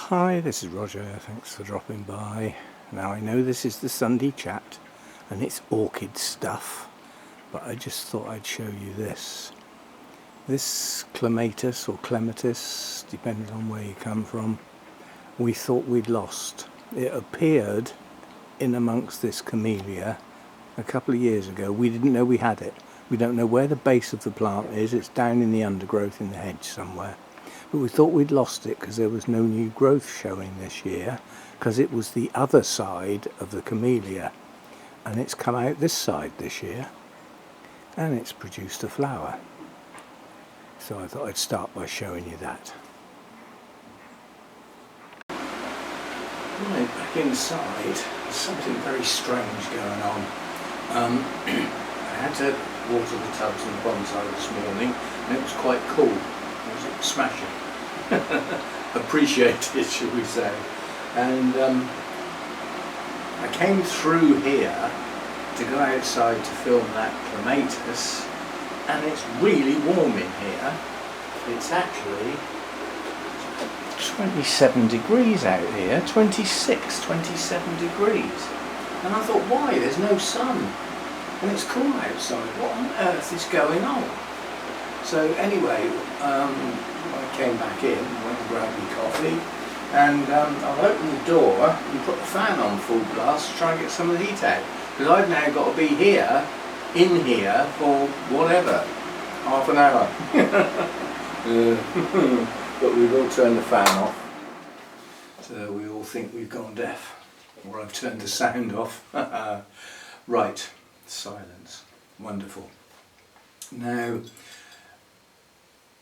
Hi, this is Roger. Thanks for dropping by. Now I know this is the Sunday chat and it's orchid stuff, but I just thought I'd show you this. This clematis or clematis, depending on where you come from, we thought we'd lost. It appeared in amongst this camellia a couple of years ago. We didn't know we had it. We don't know where the base of the plant is. It's down in the undergrowth in the hedge somewhere. But we thought we'd lost it because there was no new growth showing this year, because it was the other side of the camellia, and it's come out this side this year and it's produced a flower. So I thought I'd start by showing you that. Right, back inside, there's something very strange going on. I had to water the tubs in the bonsai this morning and it was quite cool. It was smashing. Appreciated, shall we say. And I came through here to go outside to film that clematis, and it's really warm in here. It's actually 27 degrees out here, 26, 27 degrees. And I thought, why? There's no sun. And it's cool outside. What on earth is going on? So anyway, I came back in, went and grabbed me coffee, and I'll open the door and put the fan on full blast to try and get some of the heat out. Because I've now got to be here, in here, for whatever, half an hour. But we will turn the fan off, so we all think we've gone deaf, or I've turned the sound off. Right, silence, wonderful. Now,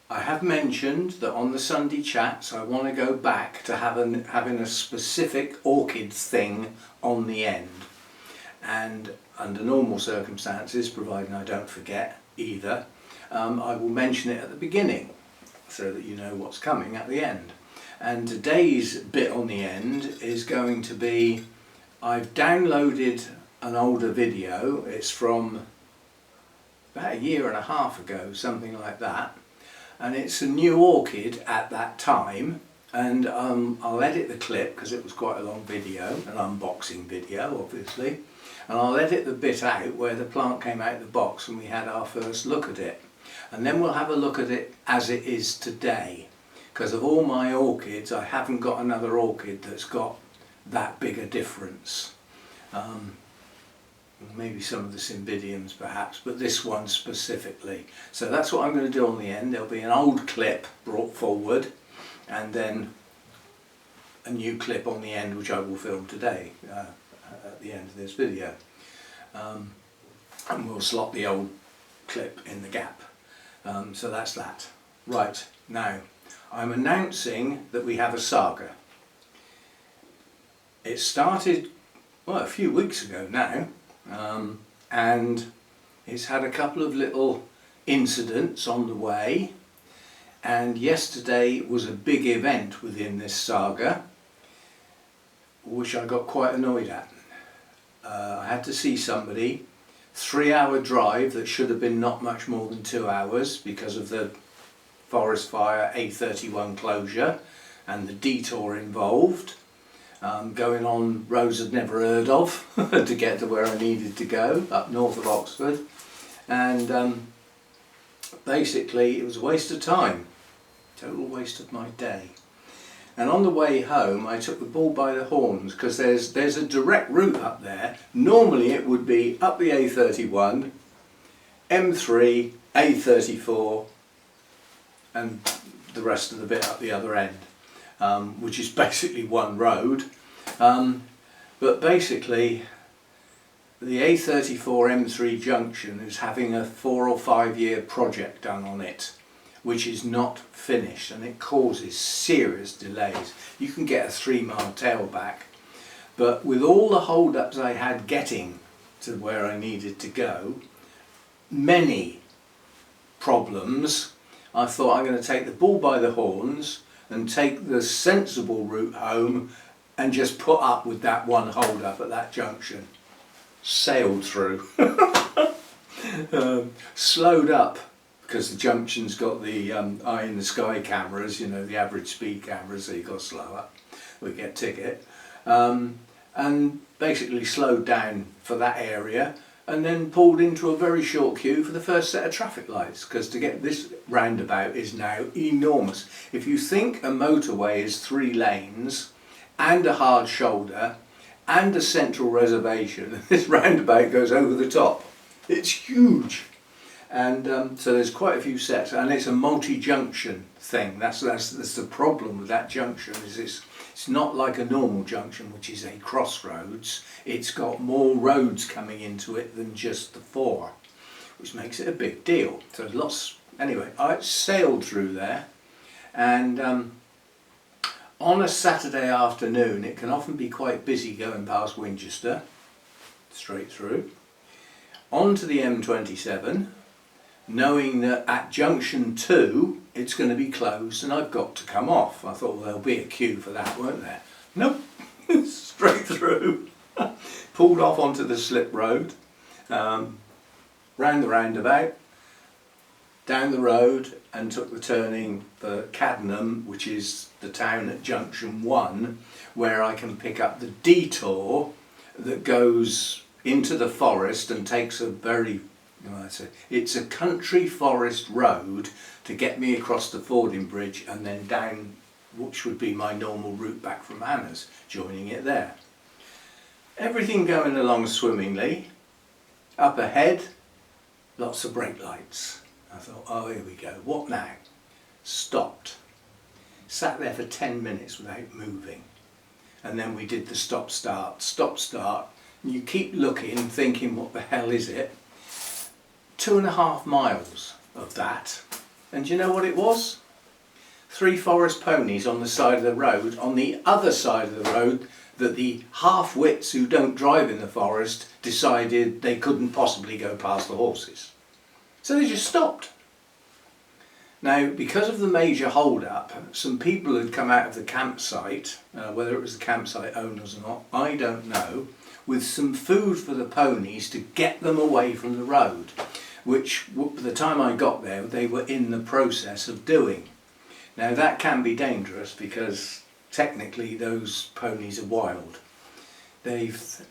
I have mentioned that on the Sunday chats I want to go back to having a specific orchid thing on the end, and under normal circumstances, providing I don't forget either, I will mention it at the beginning so that you know what's coming at the end. And today's bit on the end is going to be, I've downloaded an older video. It's from about 1.5 years ago, something like that. And it's a new orchid at that time, and I'll edit the clip because it was quite a long video, an unboxing video obviously, and I'll edit the bit out where the plant came out of the box and we had our first look at it, and then we'll have a look at it as it is today, because of all my orchids I haven't got another orchid that's got that big a difference. Maybe some of the cymbidiums perhaps, but this one specifically. So that's what I'm going to do on the end. There'll be an old clip brought forward and then a new clip on the end, which I will film today at the end of this video. And we'll slot the old clip in the gap. So that's that. Right, now I'm announcing that we have a saga. It started, well, a few weeks ago now. And it's had a couple of little incidents on the way, and yesterday was a big event within this saga which I got quite annoyed at. I had to see somebody, 3-hour drive that should have been not much more than 2 hours because of the forest fire A31 closure and the detour involved. Going on roads I'd never heard of to get to where I needed to go, up north of Oxford, and basically it was a waste of time, total waste of my day. And on the way home I took the bull by the horns, because there's a direct route up there. Normally it would be up the A31, M3, A34 and the rest of the bit up the other end. Which is basically one road, but basically the A34 M3 junction is having a 4 or 5 year project done on it, which is not finished, and it causes serious delays. You can get a 3-mile tailback, but with all the hold-ups I had getting to where I needed to go, many problems, I thought I'm going to take the bull by the horns and take the sensible route home and just put up with that one hold up at that junction. Sailed through. Slowed up because the junction's got the eye in the sky cameras, you know, the average speed cameras, so you go slower, we get ticket, and basically slowed down for that area and then pulled into a very short queue for the first set of traffic lights, because to get this roundabout is now enormous. If you think a motorway is 3 lanes and a hard shoulder and a central reservation, this roundabout goes over the top. It's huge. And so there's quite a few sets, and it's a multi-junction thing. That's the problem with that junction, is it's not like a normal junction, which is a crossroads. It's got more roads coming into it than just the 4, which makes it a big deal. So there's lots. Anyway, I sailed through there, and on a Saturday afternoon, it can often be quite busy going past Winchester, straight through, onto the M27, knowing that at junction 2 it's going to be closed and I've got to come off. I thought, well, there'll be a queue for that, won't there? Nope, straight through. Pulled off onto the slip road, round the roundabout, down the road, and took the turning for Caddenham, which is the town at junction 1, where I can pick up the detour that goes into the forest and takes a very, it's a country forest road to get me across the fording bridge and then down, which would be my normal route back from Anna's, joining it there. Everything going along swimmingly. Up ahead, lots of brake lights. I thought, oh, here we go, what now? Stopped. Sat there for 10 minutes without moving. And then we did the stop start, and you keep looking, thinking, what the hell is it? 2.5 miles of that. And do you know what it was? 3 forest ponies on the side of the road, on the other side of the road, that the half-wits who don't drive in the forest decided they couldn't possibly go past the horses. So they just stopped. Now, because of the major hold-up, some people had come out of the campsite, whether it was the campsite owners or not, I don't know, with some food for the ponies to get them away from the road, which, by the time I got there, they were in the process of doing. Now, that can be dangerous because technically those ponies are wild. It's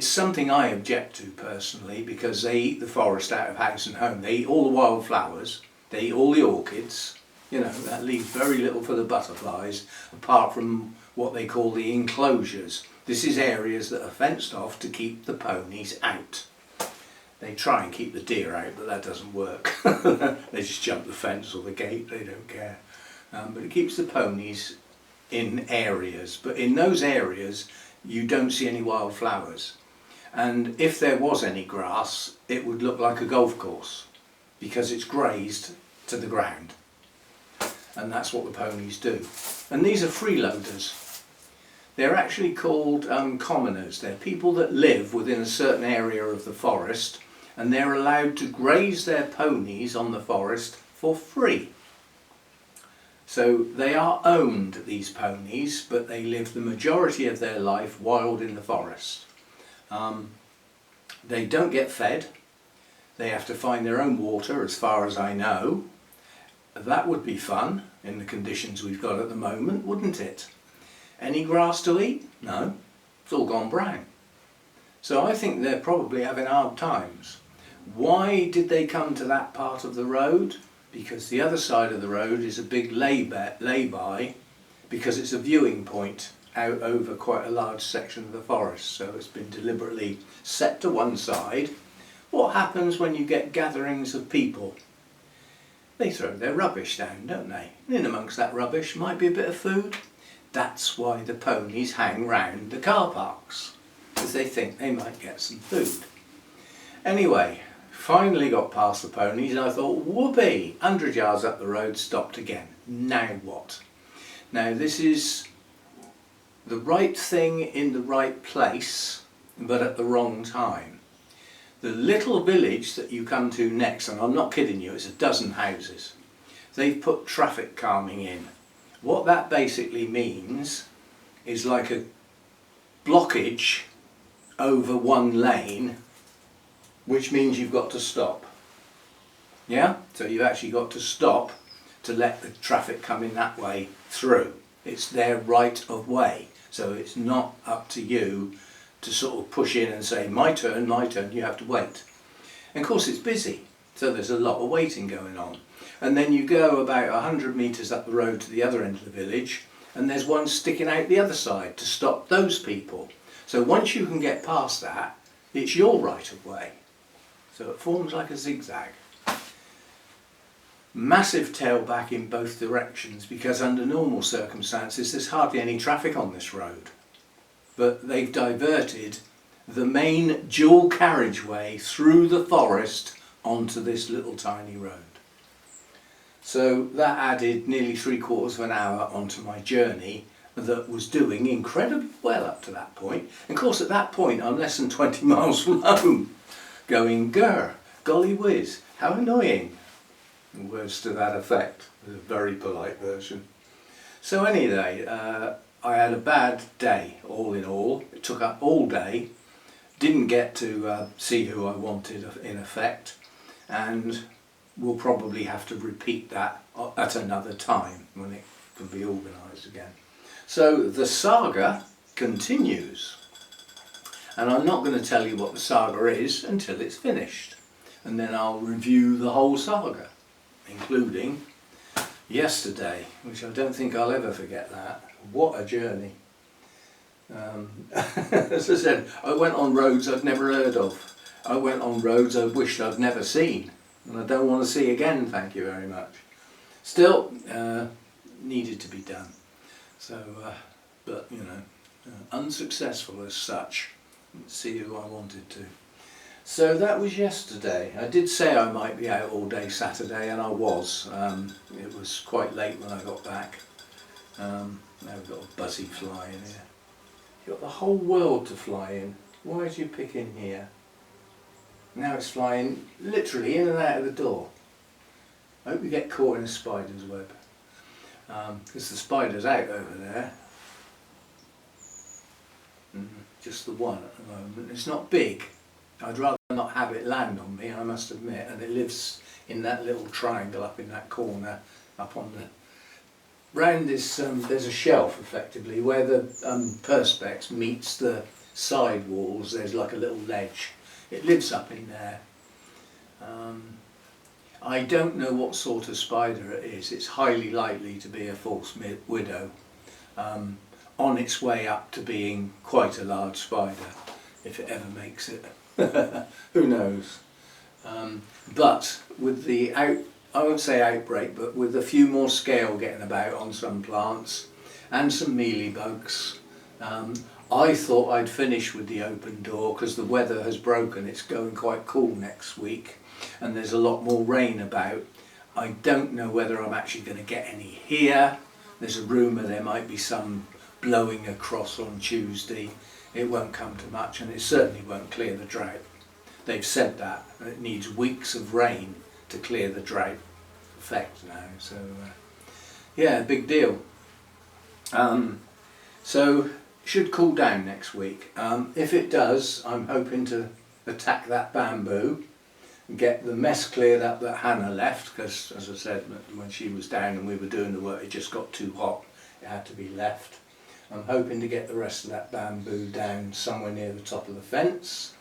something I object to personally, because they eat the forest out of house and home. They eat all the wildflowers, they eat all the orchids, you know, that leaves very little for the butterflies, apart from what they call the enclosures. This is areas that are fenced off to keep the ponies out. They try and keep the deer out, but that doesn't work. They just jump the fence or the gate, they don't care. But it keeps the ponies in areas, but in those areas you don't see any wildflowers. And if there was any grass, it would look like a golf course, because it's grazed to the ground. And that's what the ponies do. And these are freeloaders. They're actually called commoners. They're people that live within a certain area of the forest, and they're allowed to graze their ponies on the forest for free. So they are owned, these ponies, but they live the majority of their life wild in the forest. They don't get fed. They have to find their own water, as far as I know. That would be fun in the conditions we've got at the moment, wouldn't it? Any grass to eat? No, it's all gone brown. So I think they're probably having hard times. Why did they come to that part of the road? Because the other side of the road is a big lay-by, because it's a viewing point out over quite a large section of the forest. So it's been deliberately set to one side. What happens when you get gatherings of people? They throw their rubbish down, don't they? And in amongst that rubbish might be a bit of food. That's why the ponies hang round the car parks, because they think they might get some food. Anyway, finally got past the ponies and I thought, whoopee, 100 yards up the road, stopped again. Now what? Now this is the right thing in the right place, but at the wrong time. The little village that you come to next, and I'm not kidding you, it's a dozen houses. They've put traffic calming in. What that basically means is like a blockage over one lane, which means you've got to stop. Yeah, so you've actually got to stop to let the traffic come in that way through. It's their right of way, so it's not up to you to sort of push in and say my turn, you have to wait. And of course it's busy, so there's a lot of waiting going on. And then you go about 100 metres up the road to the other end of the village, and there's one sticking out the other side to stop those people. So once you can get past that, it's your right of way. So it forms like a zigzag. Massive tailback in both directions, because under normal circumstances there's hardly any traffic on this road. But they've diverted the main dual carriageway through the forest onto this little tiny road. So that added nearly 3/4 of an hour onto my journey that was doing incredibly well up to that point. And of course at that point I'm less than 20 miles from home, going grr, golly whiz, how annoying. Words to that effect, a very polite version. So anyway, I had a bad day all in all. It took up all day, didn't get to see who I wanted in effect, and we'll probably have to repeat that at another time when it can be organised again. So the saga continues, and I'm not going to tell you what the saga is until it's finished, and then I'll review the whole saga, including yesterday, which I don't think I'll ever forget that. What a journey. As I said, I went on roads I'd never heard of. I went on roads I wished I'd never seen, and I don't want to see again, thank you very much. Still, needed to be done. So, but you know, unsuccessful as such. Didn't see who I wanted to. So that was yesterday. I did say I might be out all day Saturday, and I was. It was quite late when I got back. Now we've got a buzzy fly in here. You've got the whole world to fly in. Why did you pick in here? Now it's flying literally in and out of the door. I hope you get caught in a spider's web. Because the spider's out over there. Just the one at the moment. It's not big. I'd rather not have it land on me, I must admit. And it lives in that little triangle up in that corner, up on the... Round this, there's a shelf effectively where the perspex meets the side walls. There's like a little ledge. It lives up in there. I don't know what sort of spider it is. It's highly likely to be a false widow, on its way up to being quite a large spider, if it ever makes it. Who knows? But with the I won't say outbreak, but with a few more scale getting about on some plants and some mealybugs, I thought I'd finish with the open door because the weather has broken. It's going quite cool next week and there's a lot more rain about. I don't know whether I'm actually going to get any here. There's a rumour there might be some blowing across on Tuesday. It won't come to much, and it certainly won't clear the drought. They've said that, and it needs weeks of rain to clear the drought effect now. So yeah, big deal. So should cool down next week. If it does, I'm hoping to attack that bamboo and get the mess cleared up that Hannah left, because as I said, when she was down and we were doing the work, it just got too hot, it had to be left. I'm hoping to get the rest of that bamboo down somewhere near the top of the fence.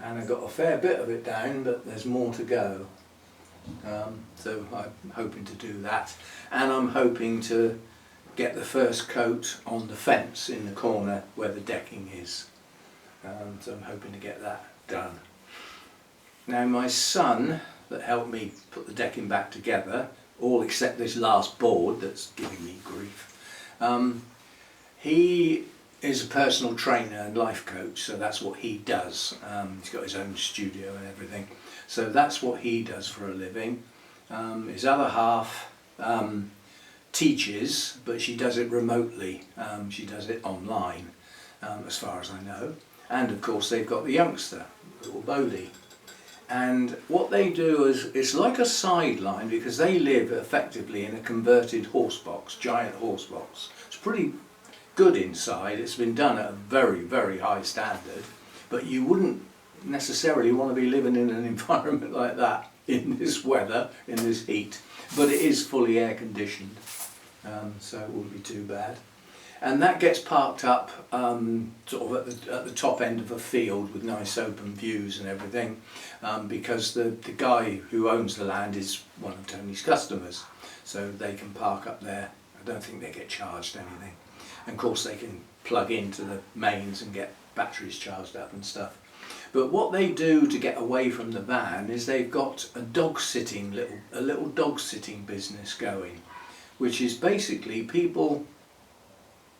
Hannah got a fair bit of it down, but there's more to go. So I'm hoping to do that, and I'm hoping to get the first coat on the fence in the corner where the decking is. So I'm hoping to get that done. Now my son, that helped me put the decking back together, all except this last board that's giving me grief, he is a personal trainer and life coach, so that's what he does. He's got his own studio and everything, so that's what he does for a living. His other half teaches, but she does it remotely. She does it online, as far as I know. And of course they've got the youngster, little Bodie. And what they do is, it's like a sideline, because they live effectively in a converted horse box, giant horse box. It's pretty good inside. It's been done at a very, very high standard, but you wouldn't necessarily want to be living in an environment like that. in this weather, in this heat, but it is fully air conditioned, so it wouldn't be too bad. And that gets parked up sort of at the top end of a field with nice open views and everything, because the guy who owns the land is one of Tony's customers, so they can park up there. I don't think they get charged anything. And of course they can plug into the mains and get batteries charged up and stuff. But what they do to get away from the van is they've got a little dog sitting business going, which is basically people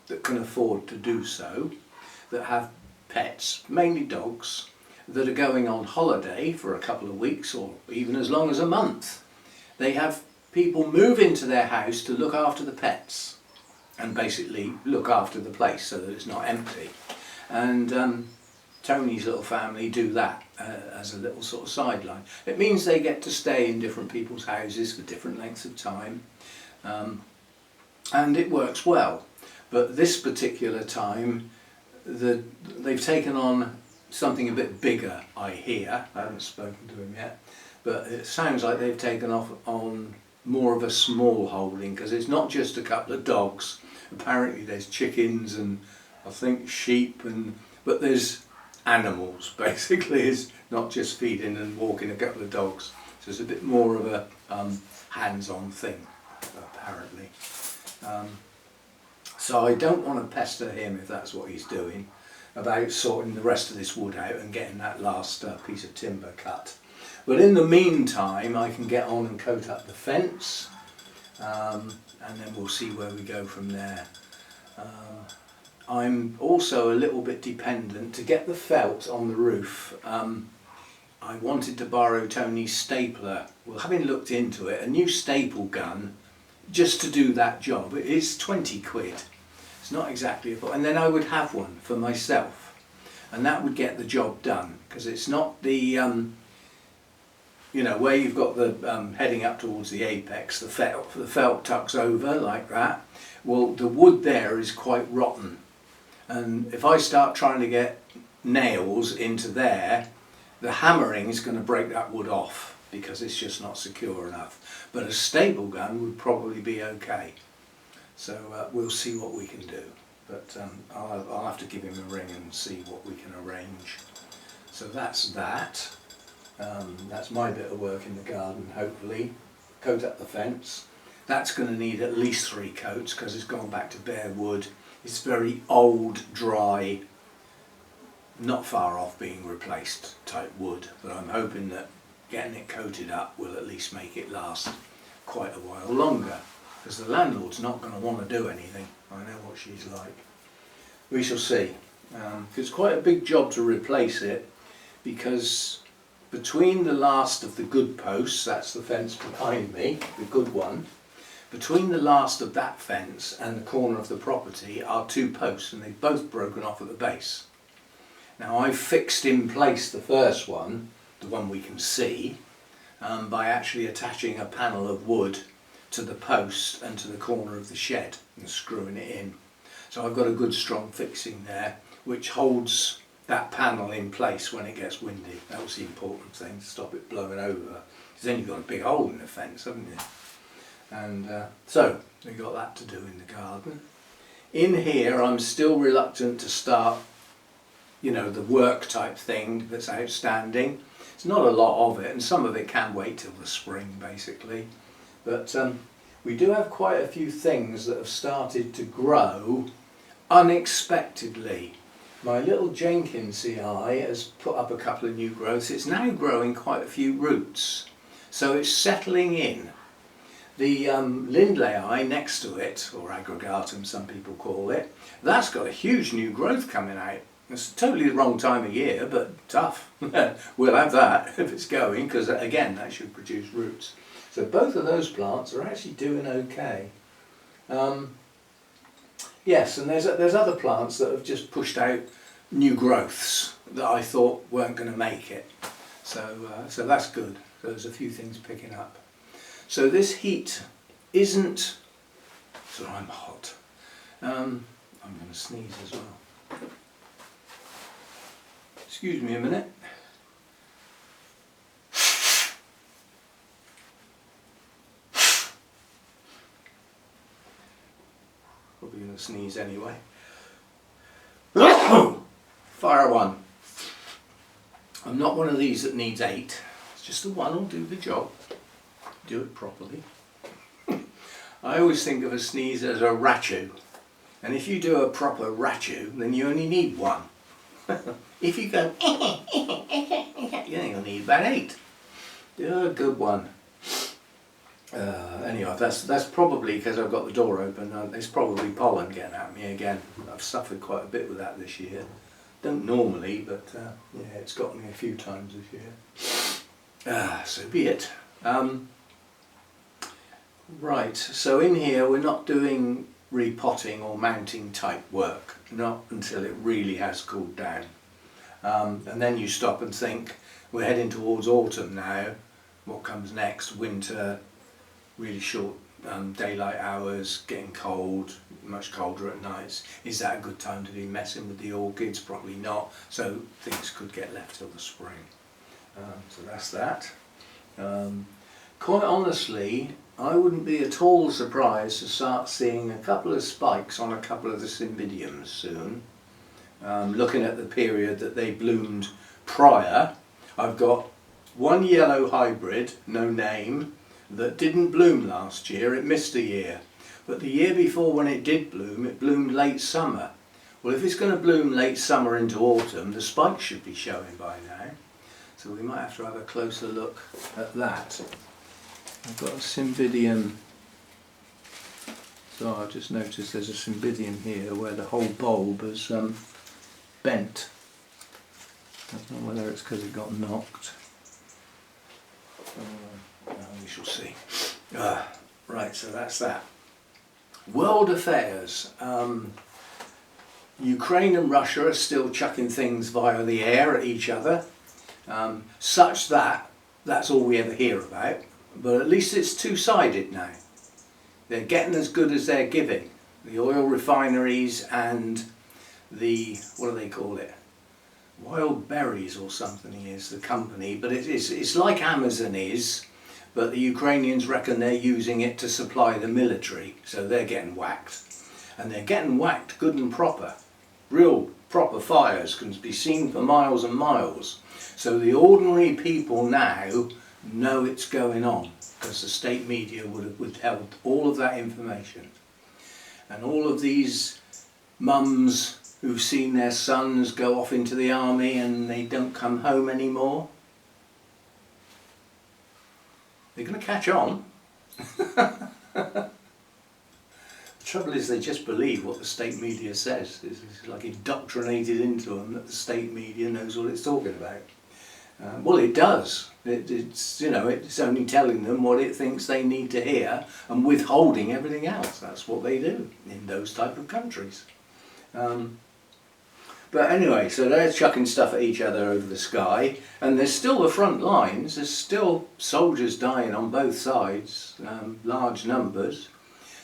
that can afford to do so, that have pets, mainly dogs, that are going on holiday for a couple of weeks or even as long as a month. They have people move into their house to look after the pets and basically look after the place so that it's not empty. And Tony's little family do that as a little sort of sideline. It means they get to stay in different people's houses for different lengths of time, and it works well. But this particular time, they've taken on something a bit bigger, I hear. I haven't spoken to him yet, but it sounds like they've taken off on more of a small holding, because it's not just a couple of dogs. Apparently there's chickens and I think sheep, but there's animals basically. It's not just feeding and walking a couple of dogs. So it's a bit more of a hands-on thing, apparently. So I don't want to pester him, if that's what he's doing, about sorting the rest of this wood out and getting that last piece of timber cut. But in the meantime I can get on and coat up the fence, and then we'll see where we go from there. I'm also a little bit dependent to get the felt on the roof. I wanted to borrow Tony's stapler. Well, having looked into it, a new staple gun just to do that job, it is 20 quid. It's not exactly a, and then I would have one for myself, and that would get the job done, because it's not the you know, where you've got the heading up towards the apex, the felt tucks over like that. Well, the wood there is quite rotten, and if I start trying to get nails into there, the hammering is going to break that wood off because it's just not secure enough. But a staple gun would probably be okay. So we'll see what we can do. But I'll have to give him a ring and see what we can arrange. So that's that. That's my bit of work in the garden, hopefully. Coat up the fence. That's going to need at least 3 coats because it's gone back to bare wood. It's very old, dry, not far off being replaced type wood, but I'm hoping that getting it coated up will at least make it last quite a while longer, because the landlord's not going to want to do anything. I know what she's like. We shall see. It's quite a big job to replace it, because between the last of the good posts, that's the fence behind me, the good one, between the last of that fence and the corner of the property are 2 posts, and they've both broken off at the base. Now I've fixed in place the first one, the one we can see, by actually attaching a panel of wood to the post and to the corner of the shed and screwing it in. So I've got a good strong fixing there which holds that panel in place when it gets windy. That was the important thing, to stop it blowing over, because then you've got a big hole in the fence, haven't you? And so we've got that to do in the garden. In here I'm still reluctant to start, you know, the work type thing that's outstanding. It's not a lot of it, and some of it can wait till the spring basically. But we do have quite a few things that have started to grow unexpectedly. My little Jenkins CI has put up a couple of new growths. It's now growing quite a few roots, so it's settling in. The Lindleyi next to it, or aggregatum some people call it, that's got a huge new growth coming out. It's totally the wrong time of year, but tough. We'll have that if it's going, because again that should produce roots. So both of those plants are actually doing okay. Yes, and there's other plants that have just pushed out new growths that I thought weren't going to make it. So that's good. So there's a few things picking up. So this heat isn't, so I'm hot. I'm going to sneeze as well. Excuse me a minute. probably going to sneeze anyway. Fire one. I'm not one of these that needs 8. It's just the one will do the job. Do it properly. I always think of a sneeze as a rachu. And if you do a proper rachu, then you only need 1. If you go, you'll need about 8. Do a good one. Anyway, that's probably because I've got the door open. It's probably pollen getting at me again. I've suffered quite a bit with that this year. Don't normally, but yeah, it's got me a few times this year. So be it. Right, so in here we're not doing repotting or mounting type work, not until it really has cooled down. And then you stop and think, we're heading towards autumn now. What comes next? Winter, really short daylight hours, getting cold, much colder at nights. Is that a good time to be messing with the orchids? Probably not, so things could get left till the spring. So that's that. Quite honestly, I wouldn't be at all surprised to start seeing a couple of spikes on a couple of the cymbidiums soon. Looking at the period that they bloomed prior, I've got one yellow hybrid, no name, that didn't bloom last year. It missed a year. But the year before, when it did bloom, it bloomed late summer. Well, if it's going to bloom late summer into autumn, the spikes should be showing by now. So we might have to have a closer look at that. I've got a cymbidium. So I just noticed there's a cymbidium here where the whole bulb has bent. I don't know whether it's because it got knocked. We shall see. Right, so that's that. World affairs. Ukraine and Russia are still chucking things via the air at each other, such that that's all we ever hear about. But at least it's two-sided now. They're getting as good as they're giving. The oil refineries and the, what do they call it? Wild Berries or something is the company, but it's like Amazon is, but the Ukrainians reckon they're using it to supply the military, so they're getting whacked. And they're getting whacked good and proper. Real proper fires can be seen for miles and miles. So the ordinary people now know it's going on, because the state media would have withheld all of that information. And all of these mums who've seen their sons go off into the army and they don't come home anymore, they're going to catch on. The trouble is they just believe what the state media says. It's like indoctrinated into them that the state media knows what it's talking about. Well, it does. It's, you know, it's only telling them what it thinks they need to hear and withholding everything else. That's what they do in those type of countries. But anyway, so they're chucking stuff at each other over the sky, and there's still the front lines. There's still soldiers dying on both sides, large numbers.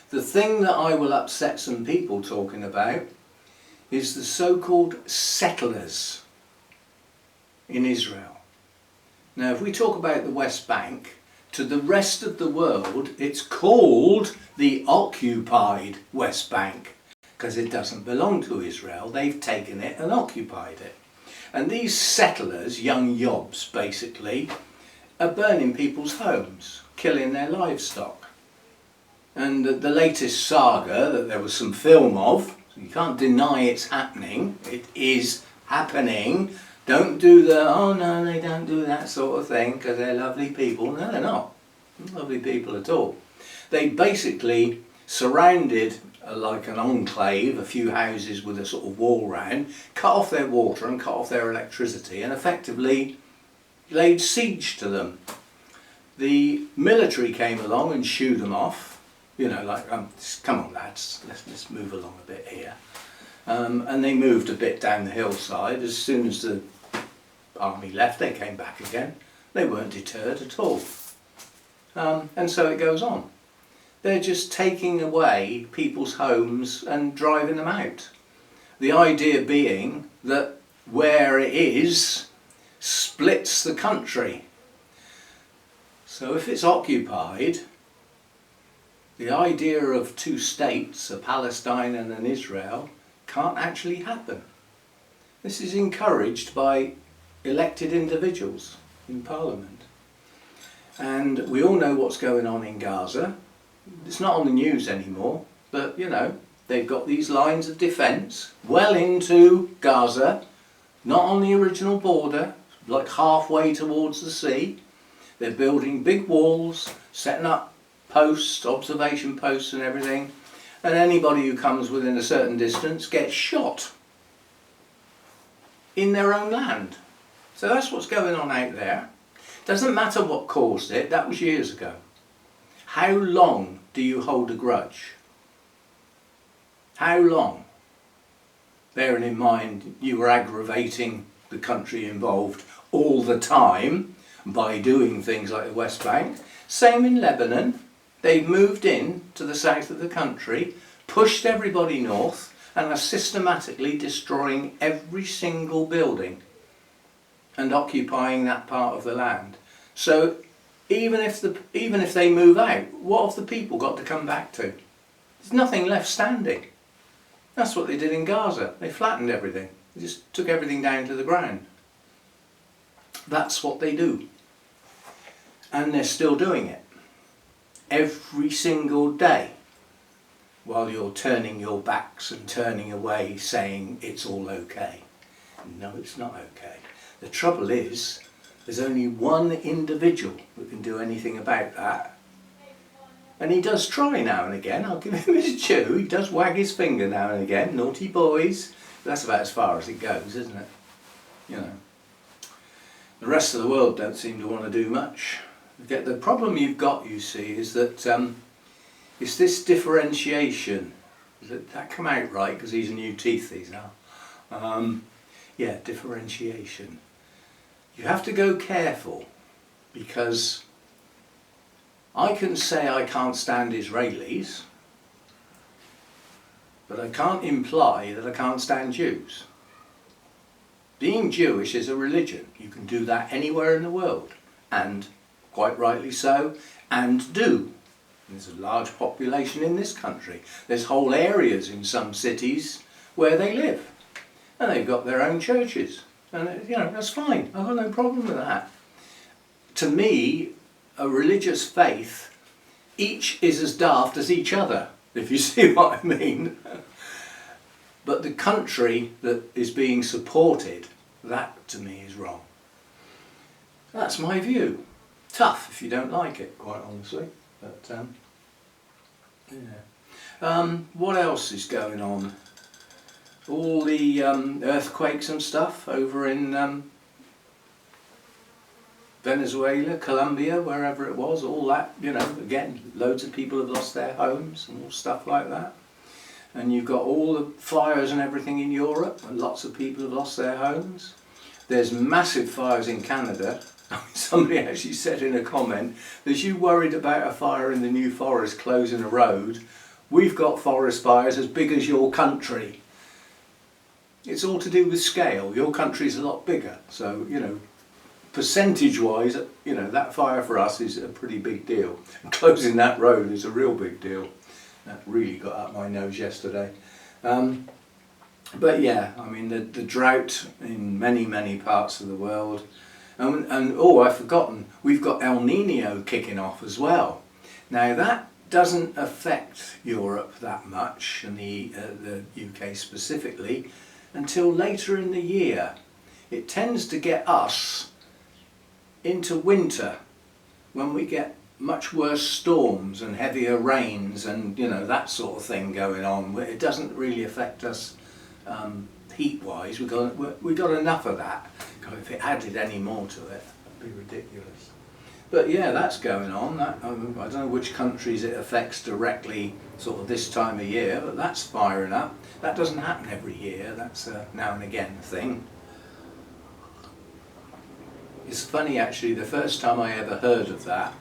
The thing that I will upset some people talking about is the so-called settlers in Israel. Now, if we talk about the West Bank, to the rest of the world, it's called the occupied West Bank, because it doesn't belong to Israel. They've taken it and occupied it. And these settlers, young yobs basically, are burning people's homes, killing their livestock. And the latest saga that there was some film of, so you can't deny it's happening, it is happening. Don't do the, oh no, they don't do that sort of thing because they're lovely people. No, they're not. They're lovely people at all. They basically surrounded like an enclave, a few houses with a sort of wall round, cut off their water and cut off their electricity and effectively laid siege to them. The military came along and shooed them off, you know, like, come on lads, let's move along a bit here. And they moved a bit down the hillside. As soon as the army left, they came back again. They weren't deterred at all. And so it goes on. They're just taking away people's homes and driving them out. The idea being that where it is splits the country. So if it's occupied, the idea of two states, a Palestine and an Israel, can't actually happen. This is encouraged by elected individuals in Parliament. And we all know what's going on in Gaza. It's not on the news anymore, but you know, they've got these lines of defence well into Gaza, not on the original border, like halfway towards the sea. They're building big walls, setting up posts, observation posts and everything, and anybody who comes within a certain distance gets shot in their own land. So that's what's going on out there. Doesn't matter what caused it, that was years ago. How long do you hold a grudge? How long? Bearing in mind you were aggravating the country involved all the time by doing things like the West Bank. Same in Lebanon. They've moved in to the south of the country, pushed everybody north, and are systematically destroying every single building and occupying that part of the land. So even if they move out, what have the people got to come back to? There's nothing left standing. That's what they did in Gaza. They flattened everything. They just took everything down to the ground. That's what they do. And they're still doing it. Every single day. While you're turning your backs and turning away saying it's all okay. No, it's not okay. The trouble is, there's only one individual who can do anything about that. And he does try now and again, I'll give him his due. He does wag his finger now and again, naughty boys. But that's about as far as it goes, isn't it? You know. The rest of the world don't seem to want to do much. The problem you've got, you see, is that it's this differentiation. Did that come out right? Because these are new teeth, these are. Yeah, differentiation. You have to go careful, because I can say I can't stand Israelis, but I can't imply that I can't stand Jews. Being Jewish is a religion. You can do that anywhere in the world, and quite rightly so, and do. There's a large population in this country. There's whole areas in some cities where they live, and they've got their own churches, and you know, that's fine. I've got no problem with that. To me, a religious faith, each is as daft as each other, if you see what I mean. But the country that is being supported, that to me is wrong. That's my view. Tough if you don't like it, quite honestly. But yeah. What else is going on? All the earthquakes and stuff over in Venezuela, Colombia, wherever it was, all that, you know, again, loads of people have lost their homes and all stuff like that. And you've got all the fires and everything in Europe, and lots of people have lost their homes. There's massive fires in Canada. Somebody actually said in a comment, "As you worried about a fire in the New Forest closing a road, we've got forest fires as big as your country." It's all to do with scale. Your country's a lot bigger, so, you know, percentage-wise, you know, that fire for us is a pretty big deal. And closing that road is a real big deal. That really got up my nose yesterday. But yeah, I mean, the drought in many parts of the world. And oh, I've forgotten, we've got El Nino kicking off as well. Now that doesn't affect Europe that much, and the UK specifically, until later in the year. It tends to get us into winter, when we get much worse storms and heavier rains and, you know, that sort of thing going on. It doesn't really affect us heat-wise. We got enough of that. God, if it added any more to it, it'd be ridiculous. But yeah, that's going on. I don't know which countries it affects directly, sort of this time of year, but that's firing up. That doesn't happen every year. That's a now and again thing. It's funny actually, the first time I ever heard of that,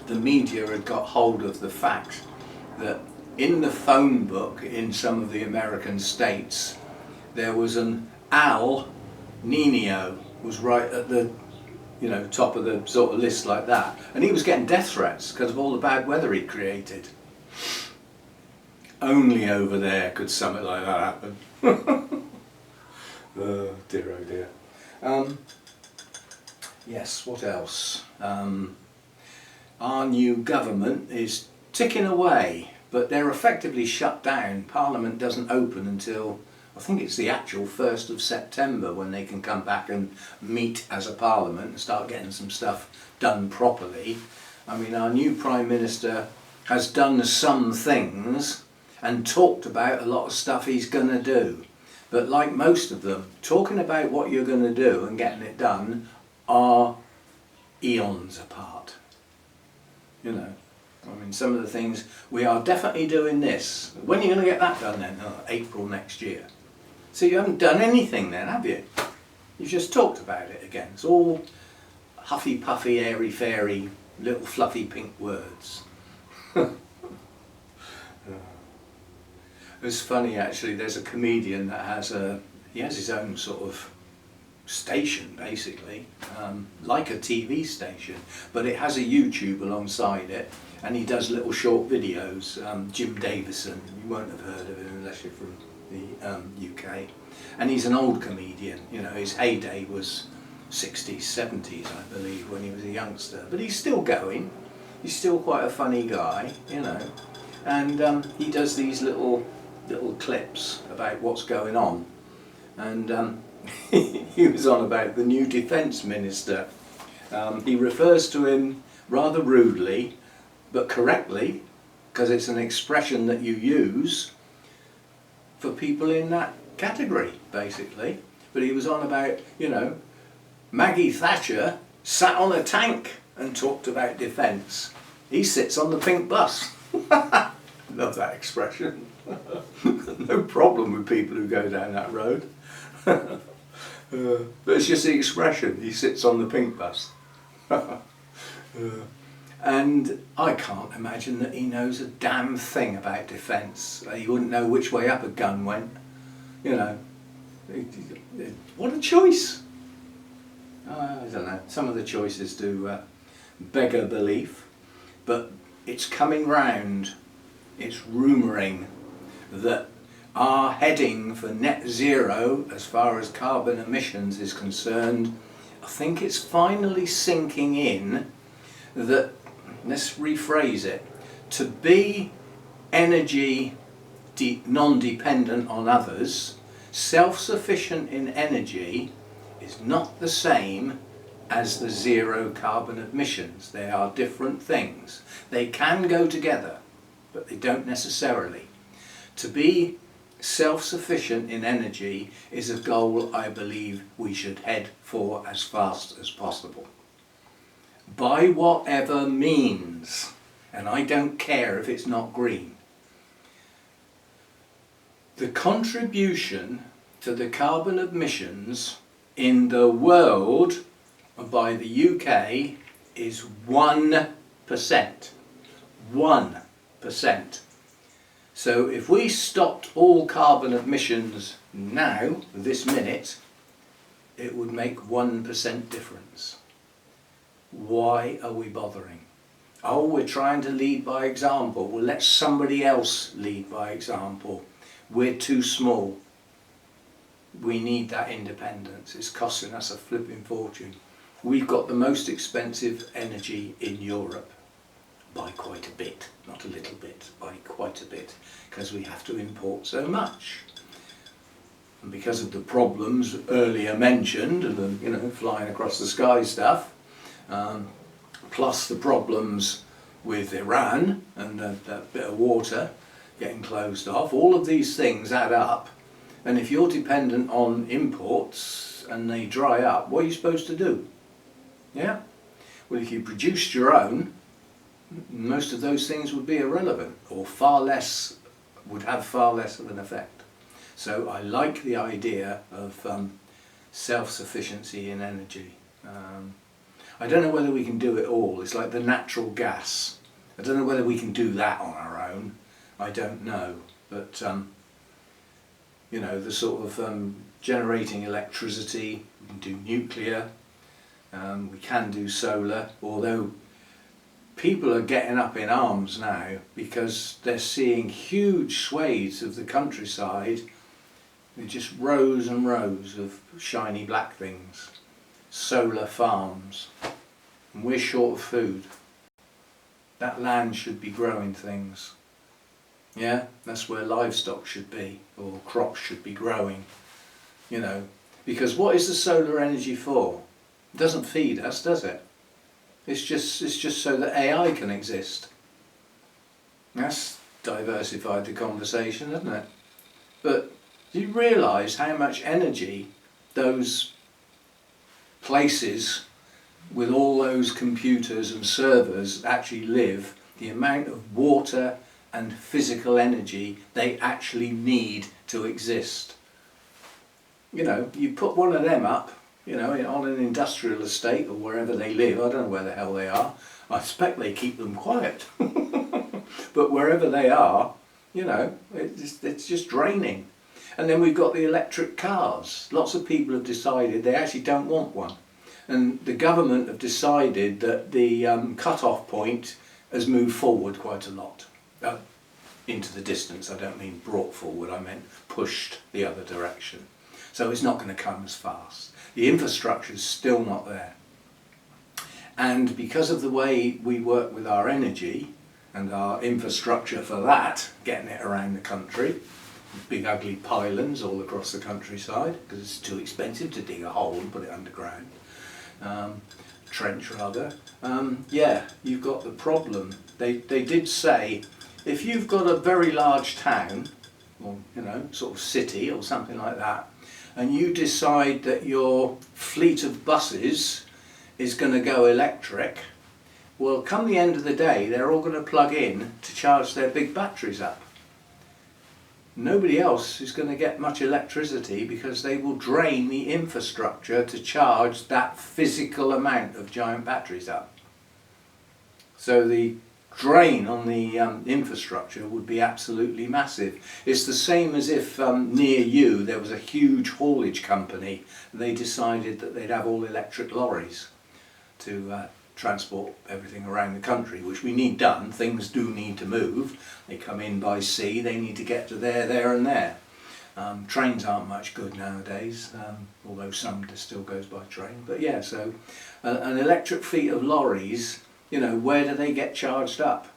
the media had got hold of the fact that in the phone book in some of the American states, there was an El Nino was right at the, you know, top of the sort of list like that, and he was getting death threats because of all the bad weather he created. Only over there could something like that happen. Oh dear, oh dear. Yes, what else? Our new government is ticking away, but they're effectively shut down. Parliament doesn't open until, I think it's the actual 1st of September when they can come back and meet as a parliament and start getting some stuff done properly. I mean, our new Prime Minister has done some things and talked about a lot of stuff he's going to do. But like most of them, talking about what you're going to do and getting it done are eons apart. You know, I mean, some of the things, we are definitely doing this. When are you going to get that done then? Oh, April next year. So you haven't done anything then, have you? You've just talked about it again. It's all huffy puffy, airy fairy, little fluffy pink words. It's funny actually, there's a comedian that has he has his own sort of station basically, like a TV station, but it has a YouTube alongside it, and he does little short videos. Jim Davison, you won't have heard of him unless you're from the UK, and he's an old comedian. You know, his heyday was 60s, 70s I believe, when he was a youngster, but he's still going. He's still quite a funny guy, you know, and he does these little clips about what's going on, and he was on about the new Defence Minister. He refers to him rather rudely but correctly, because it's an expression that you use for people in that category basically. But he was on about, you know, Maggie Thatcher sat on a tank and talked about defence. He sits on the pink bus. Love that expression. No problem with people who go down that road. But it's just the expression, he sits on the pink bus. And I can't imagine that he knows a damn thing about defence. He wouldn't know which way up a gun went. You know, what a choice. I don't know, some of the choices do beggar belief, but it's coming round. It's rumouring that our heading for net zero as far as carbon emissions is concerned, I think it's finally sinking in that, let's rephrase it, to be energy non-dependent on others, self-sufficient in energy, is not the same as the zero carbon emissions. They are different things. They can go together, but they don't necessarily. To be self-sufficient in energy is a goal I believe we should head for as fast as possible. By whatever means, and I don't care if it's not green. The contribution to the carbon emissions in the world by the UK is 1%. 1%. So if we stopped all carbon emissions now, this minute, it would make 1% difference. Why are we bothering? Oh, we're trying to lead by example. Well, let somebody else lead by example. We're too small. We need that independence. It's costing us a flipping fortune. We've got the most expensive energy in Europe by quite a bit, not a little bit, by quite a bit, because we have to import so much. And because of the problems earlier mentioned, and the, you know, flying across the sky stuff, plus the problems with Iran and that bit of water getting closed off, all of these things add up. And if you're dependent on imports and they dry up, what are you supposed to do? Yeah? Well, if you produced your own, most of those things would be irrelevant, or far less, would have far less of an effect. So I like the idea of self-sufficiency in energy. I don't know whether we can do it all. It's like the natural gas. I don't know whether we can do that on our own. I don't know. But you know, the sort of generating electricity, we can do nuclear, we can do solar, although people are getting up in arms now because they're seeing huge swathes of the countryside with just rows and rows of shiny black things, solar farms, and we're short of food. That land should be growing things. Yeah, that's where livestock should be, or crops should be growing, you know, because what is the solar energy for? It doesn't feed us, does it? It's just so that AI can exist. That's diversified the conversation, isn't it? But do you realise how much energy those places with all those computers and servers actually live, the amount of water and physical energy they actually need to exist? You know, you put one of them up, you know, on an industrial estate or wherever they live. I don't know where the hell they are. I expect they keep them quiet. But wherever they are, you know, it's just draining. And then we've got the electric cars. Lots of people have decided they actually don't want one. And the government have decided that the cut-off point has moved forward quite a lot. Into the distance. I don't mean brought forward, I meant pushed the other direction. So it's not going to come as fast. The infrastructure is still not there. And because of the way we work with our energy and our infrastructure for that, getting it around the country, big ugly pylons all across the countryside, because it's too expensive to dig a hole and put it underground, trench rather, yeah, you've got the problem. They did say, if you've got a very large town, or you know, sort of city or something like that, and you decide that your fleet of buses is going to go electric, well, come the end of the day, they're all going to plug in to charge their big batteries up. Nobody else is going to get much electricity because they will drain the infrastructure to charge that physical amount of giant batteries up. So the drain on the infrastructure would be absolutely massive. It's the same as if near you there was a huge haulage company and they decided that they'd have all electric lorries to transport everything around the country, which we need done. Things do need to move. They come in by sea, they need to get to there and there. Trains aren't much good nowadays, although some still goes by train. But yeah, so an electric fleet of lorries, you know, where do they get charged up?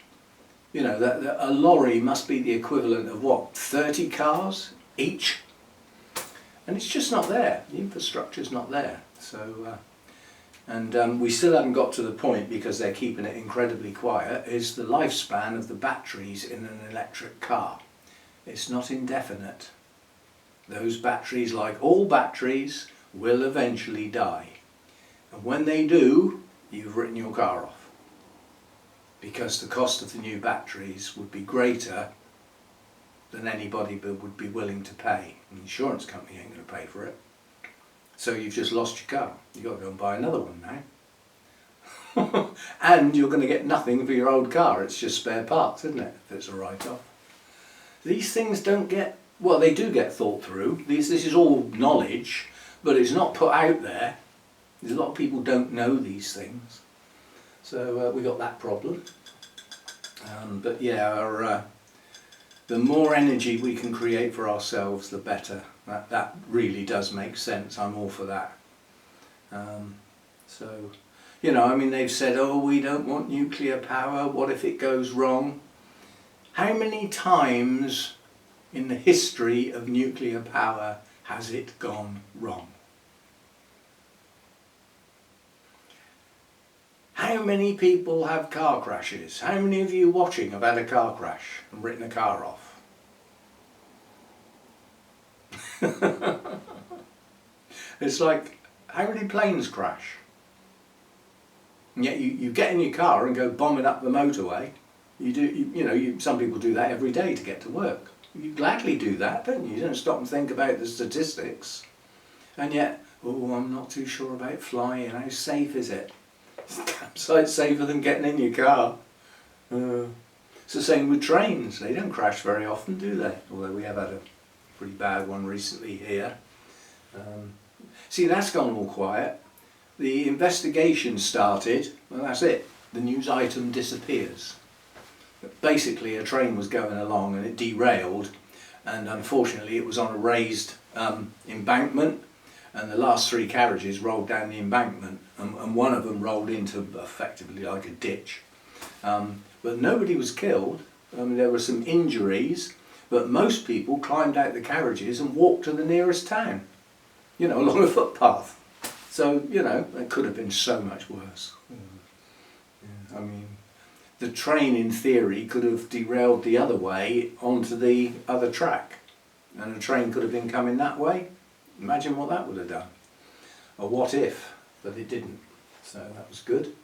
You know, a lorry must be the equivalent of what, 30 cars each? And it's just not there. The infrastructure's not there. So, and we still haven't got to the point, because they're keeping it incredibly quiet, is the lifespan of the batteries in an electric car. It's not indefinite. Those batteries, like all batteries, will eventually die. And when they do, you've written your car off. Because the cost of the new batteries would be greater than anybody would be willing to pay. The insurance company ain't going to pay for it. So you've just lost your car. You've got to go and buy another one now. And you're going to get nothing for your old car. It's just spare parts, isn't it? If it's a write-off. These things don't get, well, they do get thought through. This is all knowledge, but it's not put out there. There's a lot of people don't know these things. So we got that problem. But yeah, the more energy we can create for ourselves, the better. That really does make sense. I'm all for that. So, you know, I mean, they've said, oh, we don't want nuclear power. What if it goes wrong? How many times in the history of nuclear power has it gone wrong? How many people have car crashes? How many of you watching have had a car crash and written a car off? It's like, how many planes crash? And yet you get in your car and go bombing up the motorway. Some people do that every day to get to work. You gladly do that, don't you? You don't stop and think about the statistics. And yet, oh, I'm not too sure about flying. How safe is it? It's safer than getting in your car. It's the same with trains. They don't crash very often, do they? Although we have had a pretty bad one recently here. See, that's gone all quiet. The investigation started, well, that's it. the news item disappears. Basically, a train was going along and it derailed, and unfortunately it was on a raised embankment, and the last 3 carriages rolled down the embankment, and one of them rolled into effectively like a ditch. But nobody was killed. There were some injuries, but most people climbed out the carriages and walked to the nearest town, you know, along a footpath. So, you know, it could have been so much worse. Yeah, I mean, the train in theory could have derailed the other way onto the other track, and the train could have been coming that way. Imagine what that would have done. A what if, but it didn't. So that was good.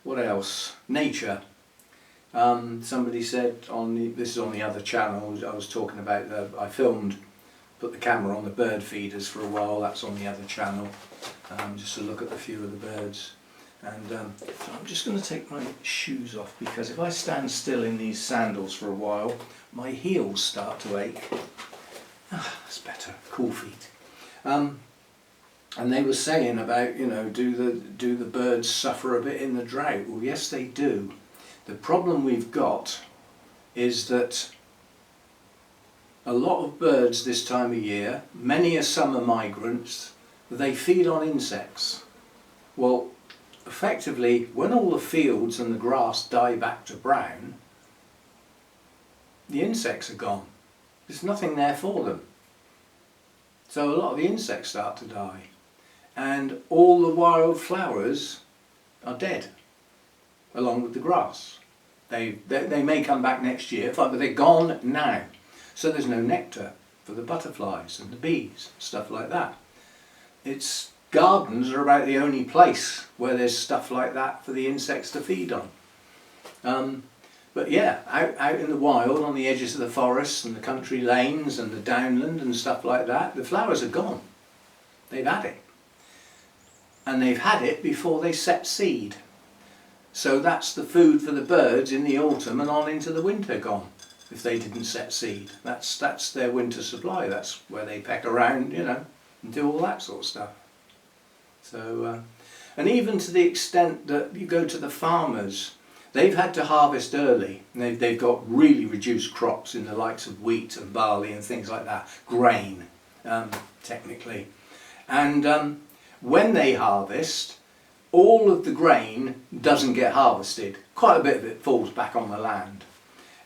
What else? Nature. Somebody said this is on the other channel, I was talking about, I put the camera on the bird feeders for a while, that's on the other channel, just to look at a few of the birds. And so I'm just going to take my shoes off, because if I stand still in these sandals for a while, my heels start to ache. That's better, cool feet. And they were saying about, you know, do the birds suffer a bit in the drought? Well, yes, they do. The problem we've got is that a lot of birds this time of year, many are summer migrants, they feed on insects. Well, effectively, when all the fields and the grass die back to brown, the insects are gone. There's nothing there for them. So a lot of the insects start to die. And all the wild flowers are dead, along with the grass. They may come back next year, but they're gone now. So there's no nectar for the butterflies and the bees, stuff like that. Gardens are about the only place where there's stuff like that for the insects to feed on. But yeah, out in the wild, on the edges of the forests and the country lanes and the downland and stuff like that, the flowers are gone. They've had it. And they've had it before they set seed. So that's the food for the birds in the autumn and on into the winter gone, if they didn't set seed. That's their winter supply. That's where they peck around, you know, and do all that sort of stuff. So, and even to the extent that you go to the farmers, they've had to harvest early. They've got really reduced crops in the likes of wheat and barley and things like that, grain, technically. And when they harvest, all of the grain doesn't get harvested. Quite a bit of it falls back on the land.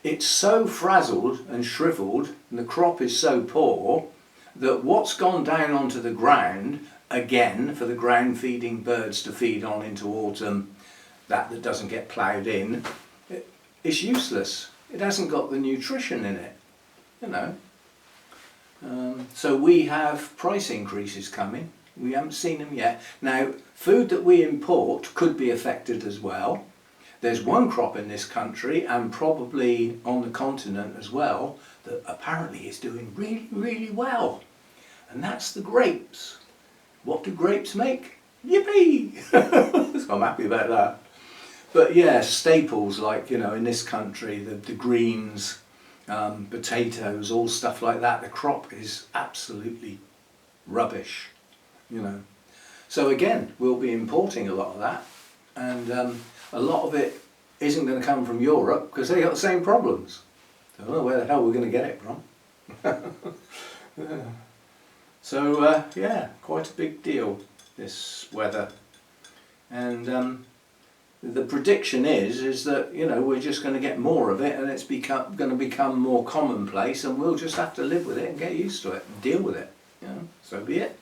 It's so frazzled and shriveled, and the crop is so poor, that what's gone down onto the ground, again, for the ground feeding birds to feed on into autumn, that doesn't get ploughed in, it's useless. It hasn't got the nutrition in it, you know. So we have price increases coming. We haven't seen them yet. Now, food that we import could be affected as well. There's one crop in this country, and probably on the continent as well, that apparently is doing really, really well. And that's the grapes. What do grapes make? Yippee! So I'm happy about that. But yeah, staples like, you know, in this country, the greens, potatoes, all stuff like that, the crop is absolutely rubbish, you know. So again, we'll be importing a lot of that, and a lot of it isn't going to come from Europe because they got the same problems. So I don't know where the hell we're going to get it from. Yeah. So yeah, quite a big deal, this weather. And the prediction is that, you know, we're just going to get more of it, and it's going to become more commonplace, and we'll just have to live with it and get used to it and deal with it. You know, so be it.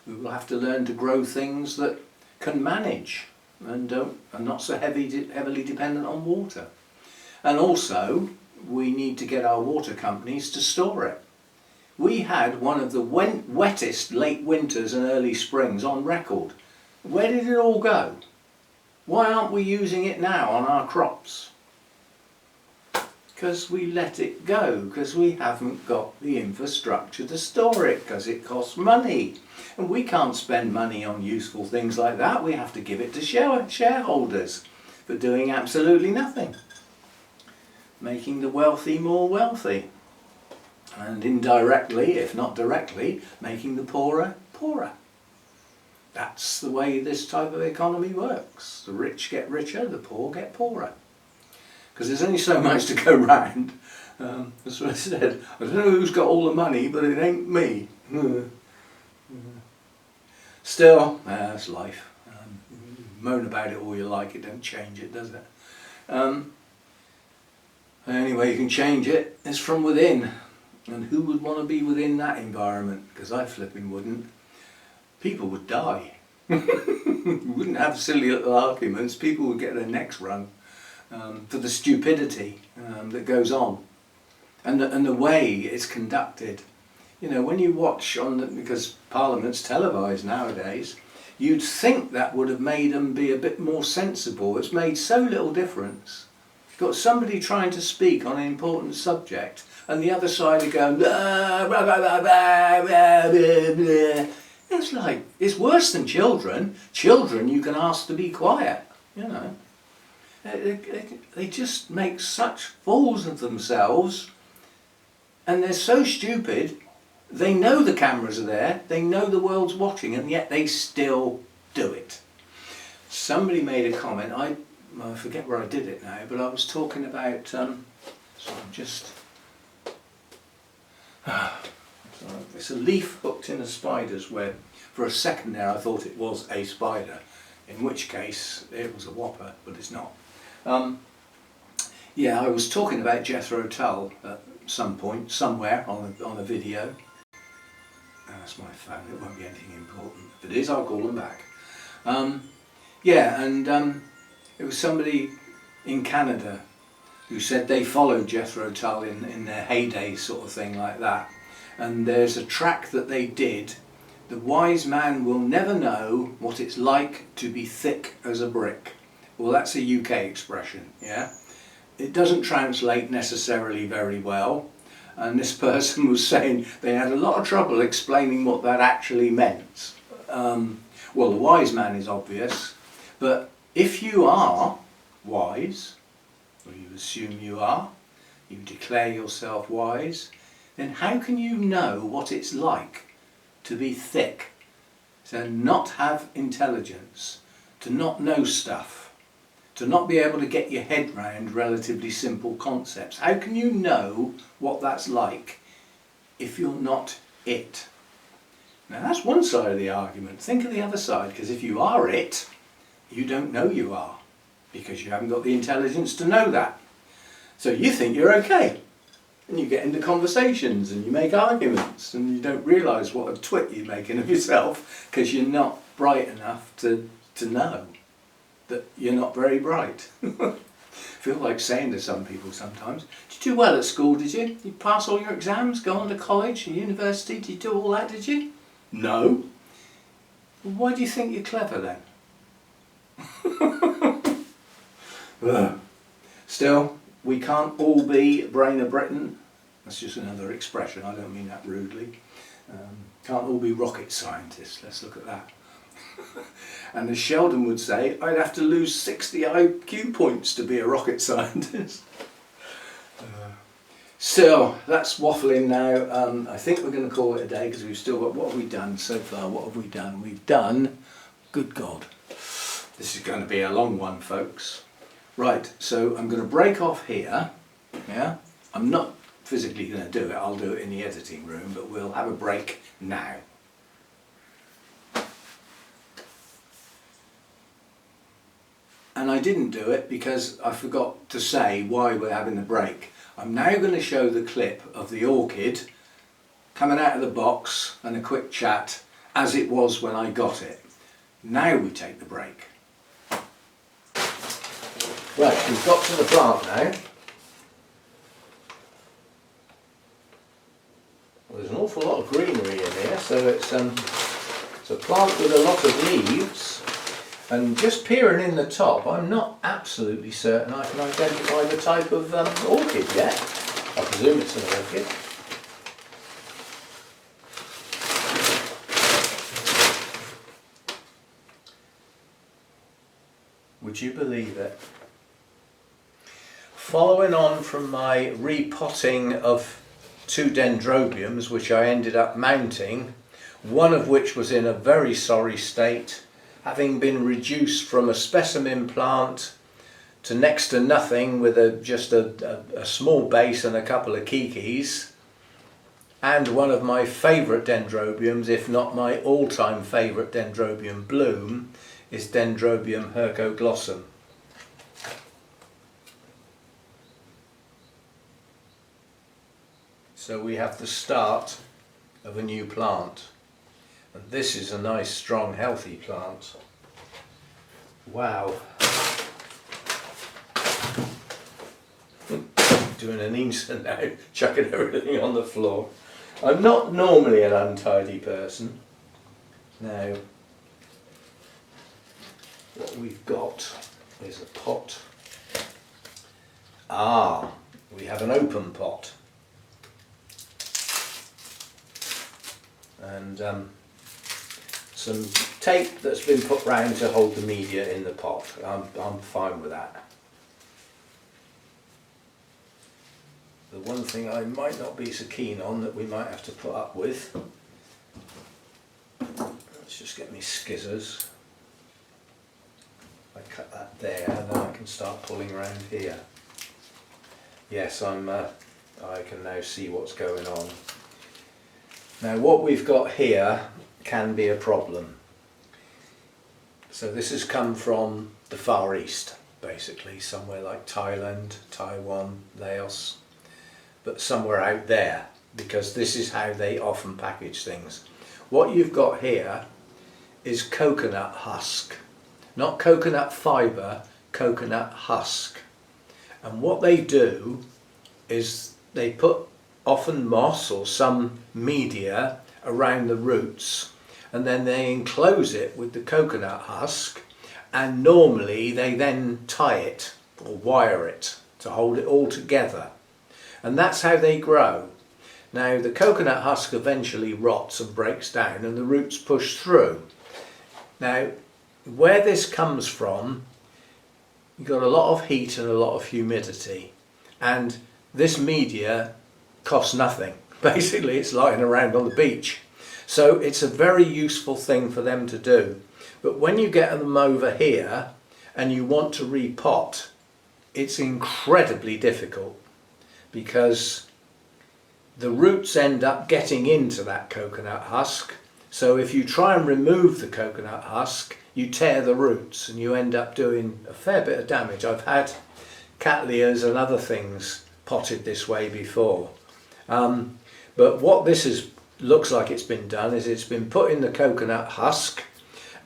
We will have to learn to grow things that can manage and are not so heavily dependent on water. And also, we need to get our water companies to store it. We had one of the wettest late winters and early springs on record. Where did it all go? Why aren't we using it now on our crops? Because we let it go, because we haven't got the infrastructure to store it, because it costs money. And we can't spend money on useful things like that. We have to give it to shareholders for doing absolutely nothing. Making the wealthy more wealthy. And indirectly, if not directly, making the poorer poorer. that's the way this type of economy works. The rich get richer, the poor get poorer. Because there's only so much to go round. That's what I said. I don't know who's got all the money, but it ain't me. Still, that's life. Moan about it all you like, it don't change it, does it? The only way you can change it is from within. And who would want to be within that environment? Because I flipping wouldn't. People would die. You wouldn't have silly little arguments. People would get their necks wrung for the stupidity that goes on. And the way it's conducted. You know, when you watch because Parliament's televised nowadays, you'd think that would have made them be a bit more sensible. It's made so little difference. You've got somebody trying to speak on an important subject, and the other side are going, blah, blah, blah, blah, blah, blah, blah. It's like, it's worse than children. Children you can ask to be quiet, you know. They just make such fools of themselves, and they're so stupid. They know the cameras are there, they know the world's watching, and yet they still do it. Somebody made a comment, I forget where I did it now, but I was talking about, so I'm just, it's a leaf hooked in a spider's web. For a second there I thought it was a spider, in which case it was a whopper, but it's not. Yeah, I was talking about Jethro Tull at some point, somewhere on a video. That's my phone, it won't be anything important. If it is, I'll call them back. Yeah, and it was somebody in Canada who said they followed Jethro Tull in their heyday, sort of thing like that. And there's a track that they did, "The wise man will never know what it's like to be thick as a brick." Well, that's a UK expression, yeah? It doesn't translate necessarily very well. And this person was saying they had a lot of trouble explaining what that actually meant. Well, the wise man is obvious, but if you are wise, or you assume you are, you declare yourself wise, then how can you know what it's like to be thick, to not have intelligence, to not know stuff, to not be able to get your head round relatively simple concepts? How can you know what that's like if you're not it? Now that's one side of the argument. Think of the other side, because if you are it, you don't know you are, because you haven't got the intelligence to know that. So you think you're okay, and you get into conversations and you make arguments, and you don't realise what a twit you're making of yourself because you're not bright enough to know that you're not very bright. I feel like saying to some people sometimes, "Did you do well at school, did you? You pass all your exams, go on to college and university, did you do all that, did you?" "No." "Well, why do you think you're clever then?" Still, we can't all be brain of Britain. That's just another expression, I don't mean that rudely. Can't all be rocket scientists, let's look at that. And as Sheldon would say, I'd have to lose 60 IQ points to be a rocket scientist. So that's waffling now. I think we're going to call it a day because we've still got, what have we done so far? What have we done? We've done, good God, this is going to be a long one, folks. Right, so I'm going to break off here. Yeah, I'm not physically going to do it, I'll do it in the editing room, but we'll have a break now. And I didn't do it because I forgot to say why we're having the break. I'm now going to show the clip of the orchid coming out of the box and a quick chat as it was when I got it. Now we take the break. Right, we've got to the plant now. Well, there's an awful lot of greenery in here, so it's a plant with a lot of leaves. And just peering in the top, I'm not absolutely certain I can identify the type of orchid yet. I presume it's an orchid. Would you believe it? Following on from my repotting of 2 dendrobiums, which I ended up mounting one of which was in a very sorry state, having been reduced from a specimen plant to next to nothing with just a small base and a couple of kikis. And one of my favourite dendrobiums, if not my all-time favourite dendrobium bloom, is Dendrobium hercoglossum. So we have the start of a new plant. And this is a nice, strong, healthy plant. Wow. Doing an instant now, chucking everything on the floor. I'm not normally an untidy person. Now, what we've got is a pot. We have an open pot. And some tape that's been put round to hold the media in the pot. I'm fine with that. The one thing I might not be so keen on that we might have to put up with, let's just get me scissors. I cut that there and then I can start pulling around here. Yes, I can now see what's going on. Now what we've got here can be a problem. So this has come from the Far East, basically, somewhere like Thailand, Taiwan, Laos, but somewhere out there, because this is how they often package things. What you've got here is coconut husk, not coconut fibre, coconut husk. And what they do is they put often moss or some media around the roots, and then they enclose it with the coconut husk, and normally they then tie it or wire it to hold it all together. And that's how they grow. Now the coconut husk eventually rots and breaks down and the roots push through. Now where this comes from, you've got a lot of heat and a lot of humidity, and this media costs nothing. Basically it's lying around on the beach. So it's a very useful thing for them to do. But when you get them over here and you want to repot, it's incredibly difficult, because the roots end up getting into that coconut husk. So if you try and remove the coconut husk, you tear the roots and you end up doing a fair bit of damage. I've had cattleyas and other things potted this way before. But what this looks like it's been done is it's been put in the coconut husk,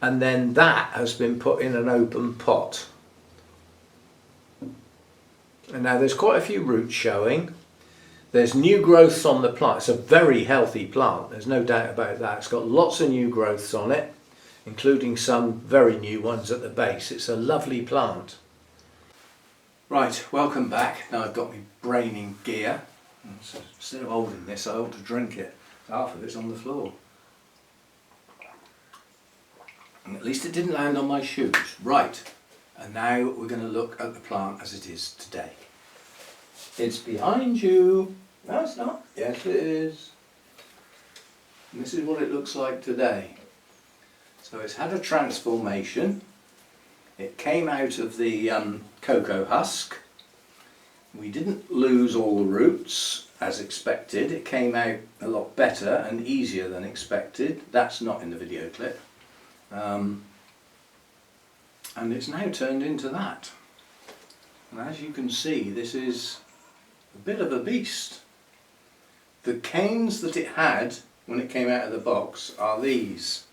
and then that has been put in an open pot. And now there's quite a few roots showing. There's new growths on the plant. It's a very healthy plant, there's no doubt about that. It's got lots of new growths on it, including some very new ones at the base. It's a lovely plant. Right, welcome back. Now I've got my brain in gear. So instead of holding this, I ought to drink it. Half of it's on the floor. And at least it didn't land on my shoes. Right. And now we're going to look at the plant as it is today. It's behind you. No, it's not. Yes, it is. And this is what it looks like today. So it's had a transformation. It came out of the cocoa husk. We didn't lose all the roots as expected. It came out a lot better and easier than expected. That's not in the video clip. And it's now turned into that. And as you can see, this is a bit of a beast. The canes that it had when it came out of the box are these.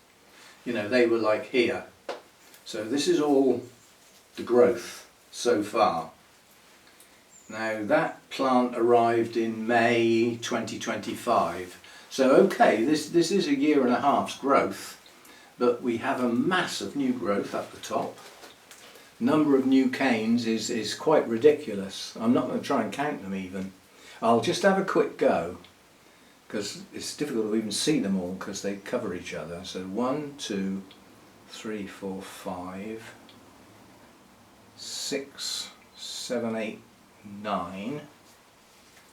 You know, they were like here. So this is all the growth so far. Now that plant arrived in May 2025. So okay, this is a year and a half's growth, but we have a mass of new growth up the top. Number of new canes is quite ridiculous. I'm not going to try and count them even. I'll just have a quick go, because it's difficult to even see them all because they cover each other. So 1, 2, 3, 4, 5, 6, 7, 8, 9.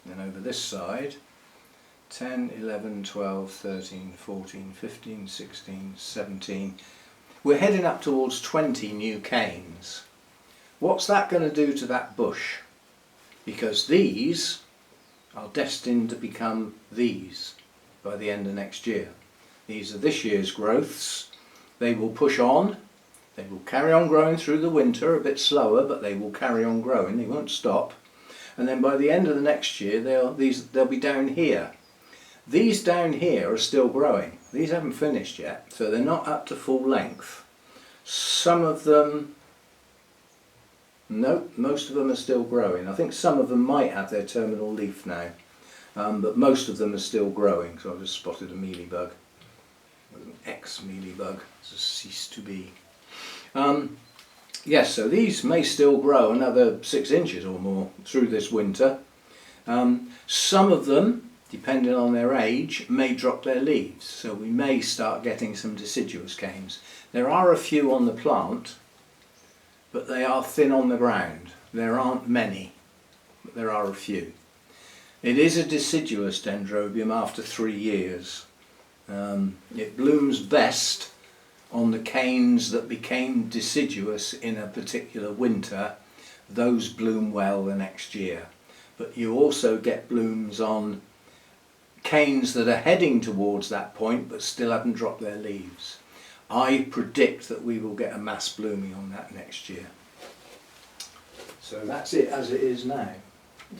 Then over this side 10, 11, 12, 13, 14, 15, 16, 17. We're heading up towards 20 new canes. What's that going to do to that bush? Because these are destined to become these by the end of next year. These are this year's growths. They will push on. They will carry on growing through the winter, a bit slower, but they will carry on growing. They won't stop. And then by the end of the next year, they'll be down here. These down here are still growing. These haven't finished yet, so they're not up to full length. Some of them, no, most of them are still growing. I think some of them might have their terminal leaf now, but most of them are still growing. So I've just spotted a mealybug, an ex-mealybug, it's a ceased to be. Yes, so these may still grow another 6 inches or more through this winter. Some of them, depending on their age, may drop their leaves, so we may start getting some deciduous canes. There are a few on the plant, but they are thin on the ground. There aren't many, but there are a few. It is a deciduous dendrobium after 3 years. It blooms best on the canes that became deciduous in a particular winter. Those bloom well the next year. But you also get blooms on canes that are heading towards that point but still haven't dropped their leaves. I predict that we will get a mass blooming on that next year. So that's it as it is now.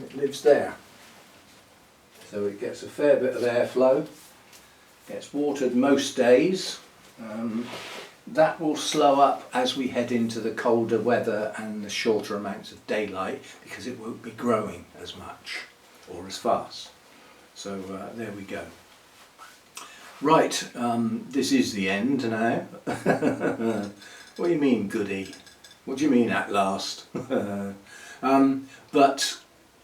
It lives there. So it gets a fair bit of airflow, gets watered most days. That will slow up as we head into the colder weather and the shorter amounts of daylight, because it won't be growing as much or as fast. So there we go. Right, this is the end now. What do you mean, goody? What do you mean, at last? But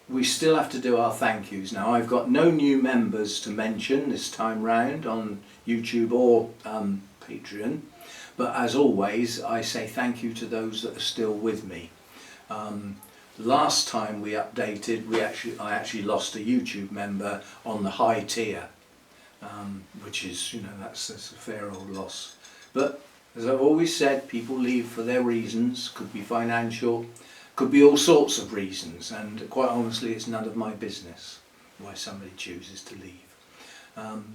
we still have to do our thank yous. Now, I've got no new members to mention this time round on YouTube or Patreon, but as always, I say thank you to those that are still with me. Last time we updated, I actually lost a YouTube member on the high tier, which is, you know, that's a fair old loss. But as I've always said, people leave for their reasons. Could be financial, could be all sorts of reasons, and quite honestly, it's none of my business why somebody chooses to leave.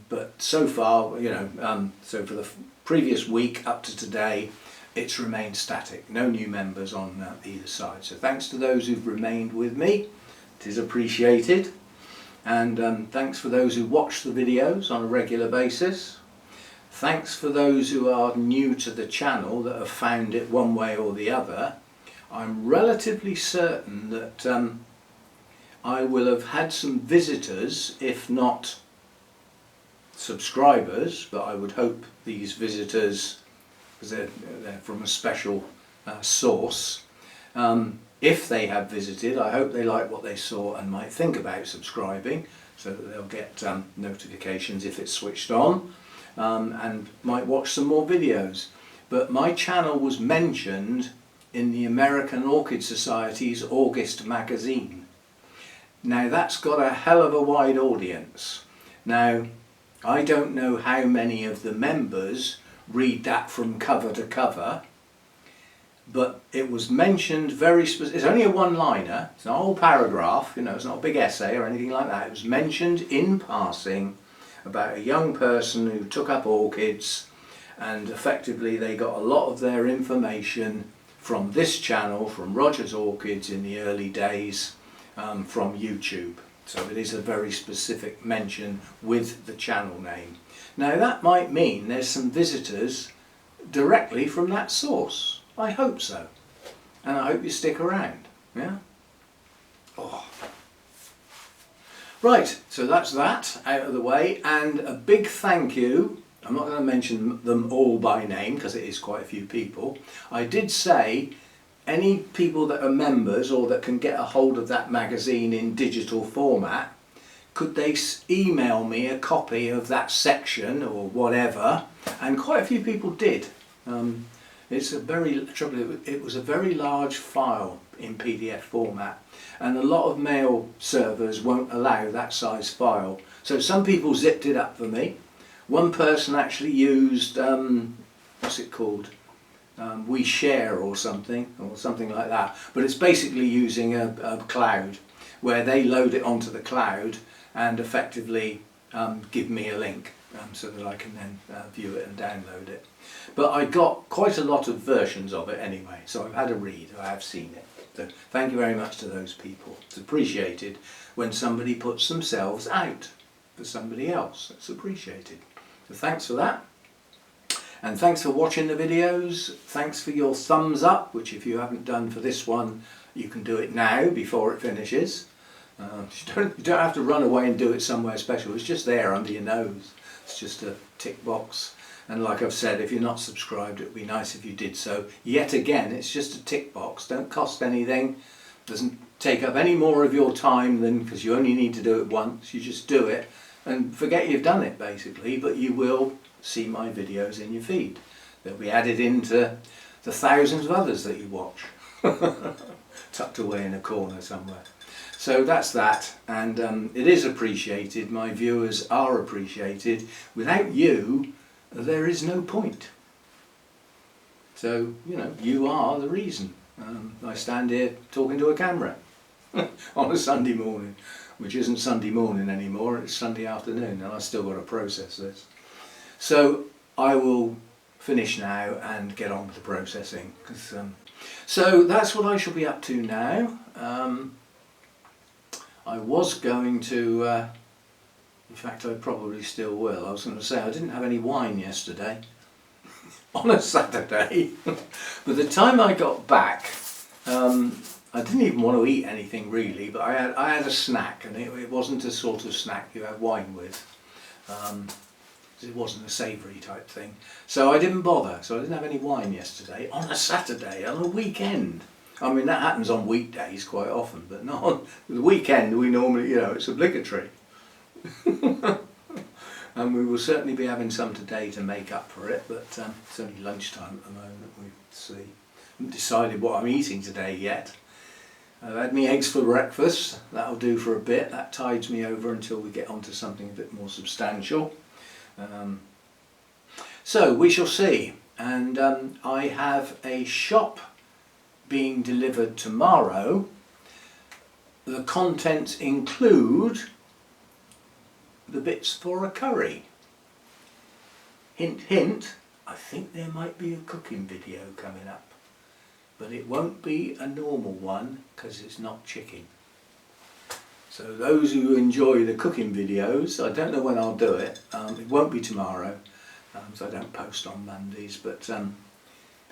But so far, you know, so for the previous week up to today, it's remained static. No new members on either side. So thanks to those who've remained with me. It is appreciated. And thanks for those who watch the videos on a regular basis. Thanks for those who are new to the channel that have found it one way or the other. I'm relatively certain that I will have had some visitors, if not subscribers, but I would hope these visitors, because they're from a special source, if they have visited, I hope they like what they saw and might think about subscribing, so that they'll get notifications if it's switched on, and might watch some more videos. But my channel was mentioned in the American Orchid Society's August magazine. Now that's got a hell of a wide audience. Now I don't know how many of the members read that from cover to cover, but it was mentioned very specific. It's only a one-liner, it's not a whole paragraph, you know, it's not a big essay or anything like that. It was mentioned in passing about a young person who took up orchids, and effectively they got a lot of their information from this channel, from Roger's Orchids in the early days, from YouTube. So it is a very specific mention with the channel name. Now that might mean there's some visitors directly from that source. I hope so. And I hope you stick around. Yeah? Oh. Right, so that's that out of the way, and a big thank you. I'm not going to mention them all by name because it is quite a few people. I did say any people that are members or that can get a hold of that magazine in digital format, could they email me a copy of that section or whatever, and quite a few people did. It was a very large file in PDF format, and a lot of mail servers won't allow that size file. So some people zipped it up for me. One person actually used, what's it called? We Share or something like that. But it's basically using a cloud where they load it onto the cloud and effectively give me a link so that I can then view it and download it. But I got quite a lot of versions of it anyway, so I've had a read, I have seen it. So thank you very much to those people. It's appreciated when somebody puts themselves out for somebody else. It's appreciated. So thanks for that. And thanks for watching the videos. Thanks for your thumbs up, which if you haven't done for this one, you can do it now before it finishes. You don't have to run away and do it somewhere special. It's just there under your nose. It's just a tick box. And like I've said, if you're not subscribed, it would be nice if you did so. Yet again, it's just a tick box. Don't cost anything. Doesn't take up any more of your time than, because you only need to do it once. You just do it and forget you've done it basically, but you will see my videos in your feed. They'll be added into the thousands of others that you watch. Tucked away in a corner somewhere. So that's that, and it is appreciated. My viewers are appreciated. Without you, there is no point. So, you know, you are the reason. I stand here talking to a camera on a Sunday morning, which isn't Sunday morning anymore, it's Sunday afternoon, and I've still got to process this. So I will finish now and get on with the processing. So that's what I shall be up to now. I was going to, in fact I probably still will, I was going to say I didn't have any wine yesterday on a Saturday, but the time I got back I didn't even want to eat anything really, but I had a snack, and it wasn't a sort of snack you have wine with. It wasn't a savoury type thing, so I didn't bother. So I didn't have any wine yesterday on a Saturday, on a weekend. I mean, that happens on weekdays quite often, but not on the weekend. We normally, you know, it's obligatory. And we will certainly be having some today to make up for it, but it's only lunchtime at the moment. We'll see. I haven't decided what I'm eating today yet. I've had my eggs for breakfast. That'll do for a bit. That tides me over until we get onto something a bit more substantial. So we shall see. And I have a shop being delivered tomorrow. The contents include the bits for a curry. Hint hint, I think there might be a cooking video coming up, but it won't be a normal one because it's not chicken. So those who enjoy the cooking videos, I don't know when I'll do it. It won't be tomorrow, so I don't post on Mondays, but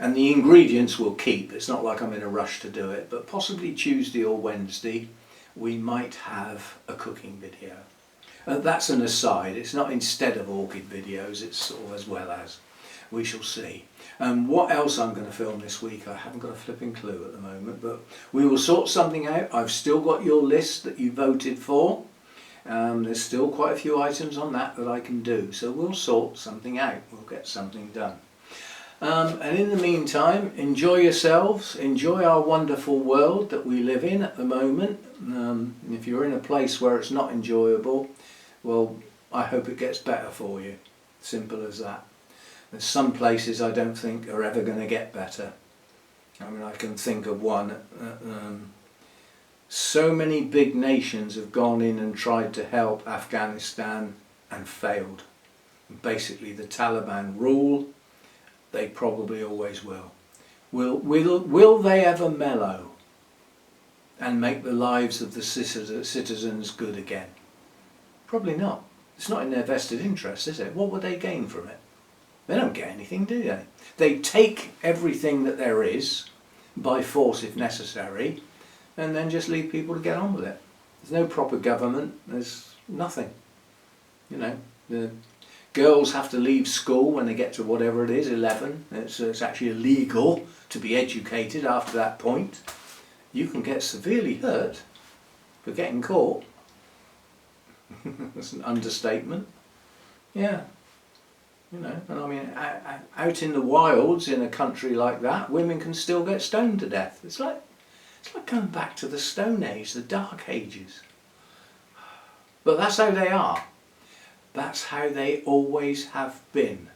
and the ingredients will keep. It's not like I'm in a rush to do it, but possibly Tuesday or Wednesday we might have a cooking video. That's an aside. It's not instead of Orchid videos, it's sort of as well as. We shall see. What else I'm going to film this week, I haven't got a flipping clue at the moment, but we will sort something out. I've still got your list that you voted for. There's still quite a few items on that I can do, so we'll sort something out. We'll get something done. And in the meantime, enjoy yourselves, enjoy our wonderful world that we live in at the moment. If you're in a place where it's not enjoyable, well, I hope it gets better for you. Simple as that. There's some places I don't think are ever going to get better. I mean, I can think of one. So many big nations have gone in and tried to help Afghanistan and failed. Basically, the Taliban rule. They probably always will. Will they ever mellow and make the lives of the citizens good again? Probably not. It's not in their vested interest, is it? What would they gain from it? They don't get anything, do they? They take everything that there is, by force if necessary, and then just leave people to get on with it. There's no proper government, there's nothing. You know, the girls have to leave school when they get to whatever it is, 11. It's actually illegal to be educated after that point. You can get severely hurt for getting caught. That's an understatement. Yeah. You know, and I mean, out in the wilds in a country like that, women can still get stoned to death. It's like, It's like going back to the Stone Age, the Dark Ages. But that's how they are. That's how they always have been.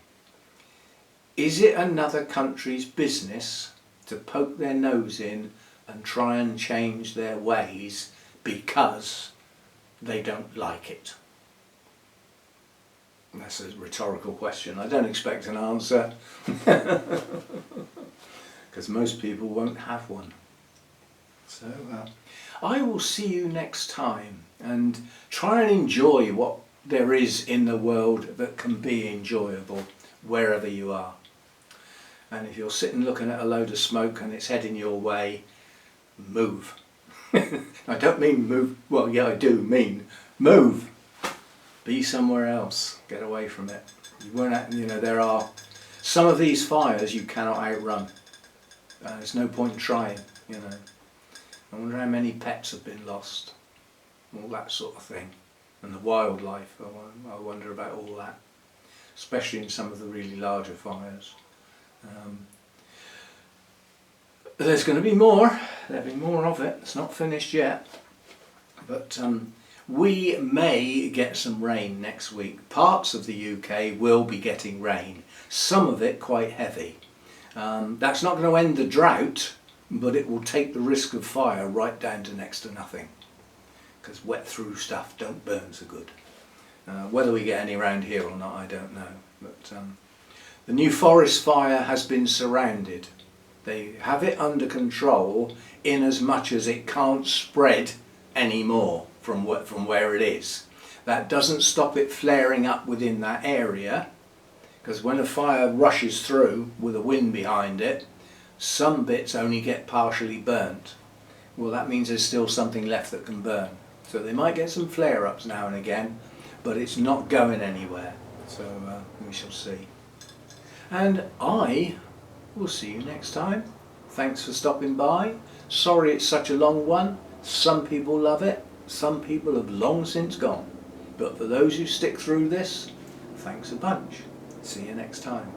Is it another country's business to poke their nose in and try and change their ways because they don't like it? That's a rhetorical question. I don't expect an answer because most people won't have one. So I will see you next time, and try and enjoy what there is in the world that can be enjoyable wherever you are. And if you're sitting looking at a load of smoke and it's heading your way, move. I don't mean move, well yeah I do mean move. Be somewhere else, get away from it. You won't, there are some of these fires you cannot outrun. There's no point in trying, I wonder how many pets have been lost, all that sort of thing. And the wildlife, I wonder about all that, especially in some of the really larger fires. There's going to be more, there'll be more of it, it's not finished yet. But we may get some rain next week. Parts of the UK will be getting rain, some of it quite heavy. That's not going to end the drought, but it will take the risk of fire right down to next to nothing, because wet through stuff don't burn so good. Whether we get any around here or not, I don't know. But the New Forest fire has been surrounded. They have it under control in as much as it can't spread anymore from where it is. That doesn't stop it flaring up within that area, because when a fire rushes through with a wind behind it, some bits only get partially burnt. Well, that means there's still something left that can burn. So they might get some flare-ups now and again, but it's not going anywhere. So we shall see. And I will see you next time. Thanks for stopping by. Sorry it's such a long one. Some people love it, some people have long since gone. But for those who stick through this, thanks a bunch. See you next time.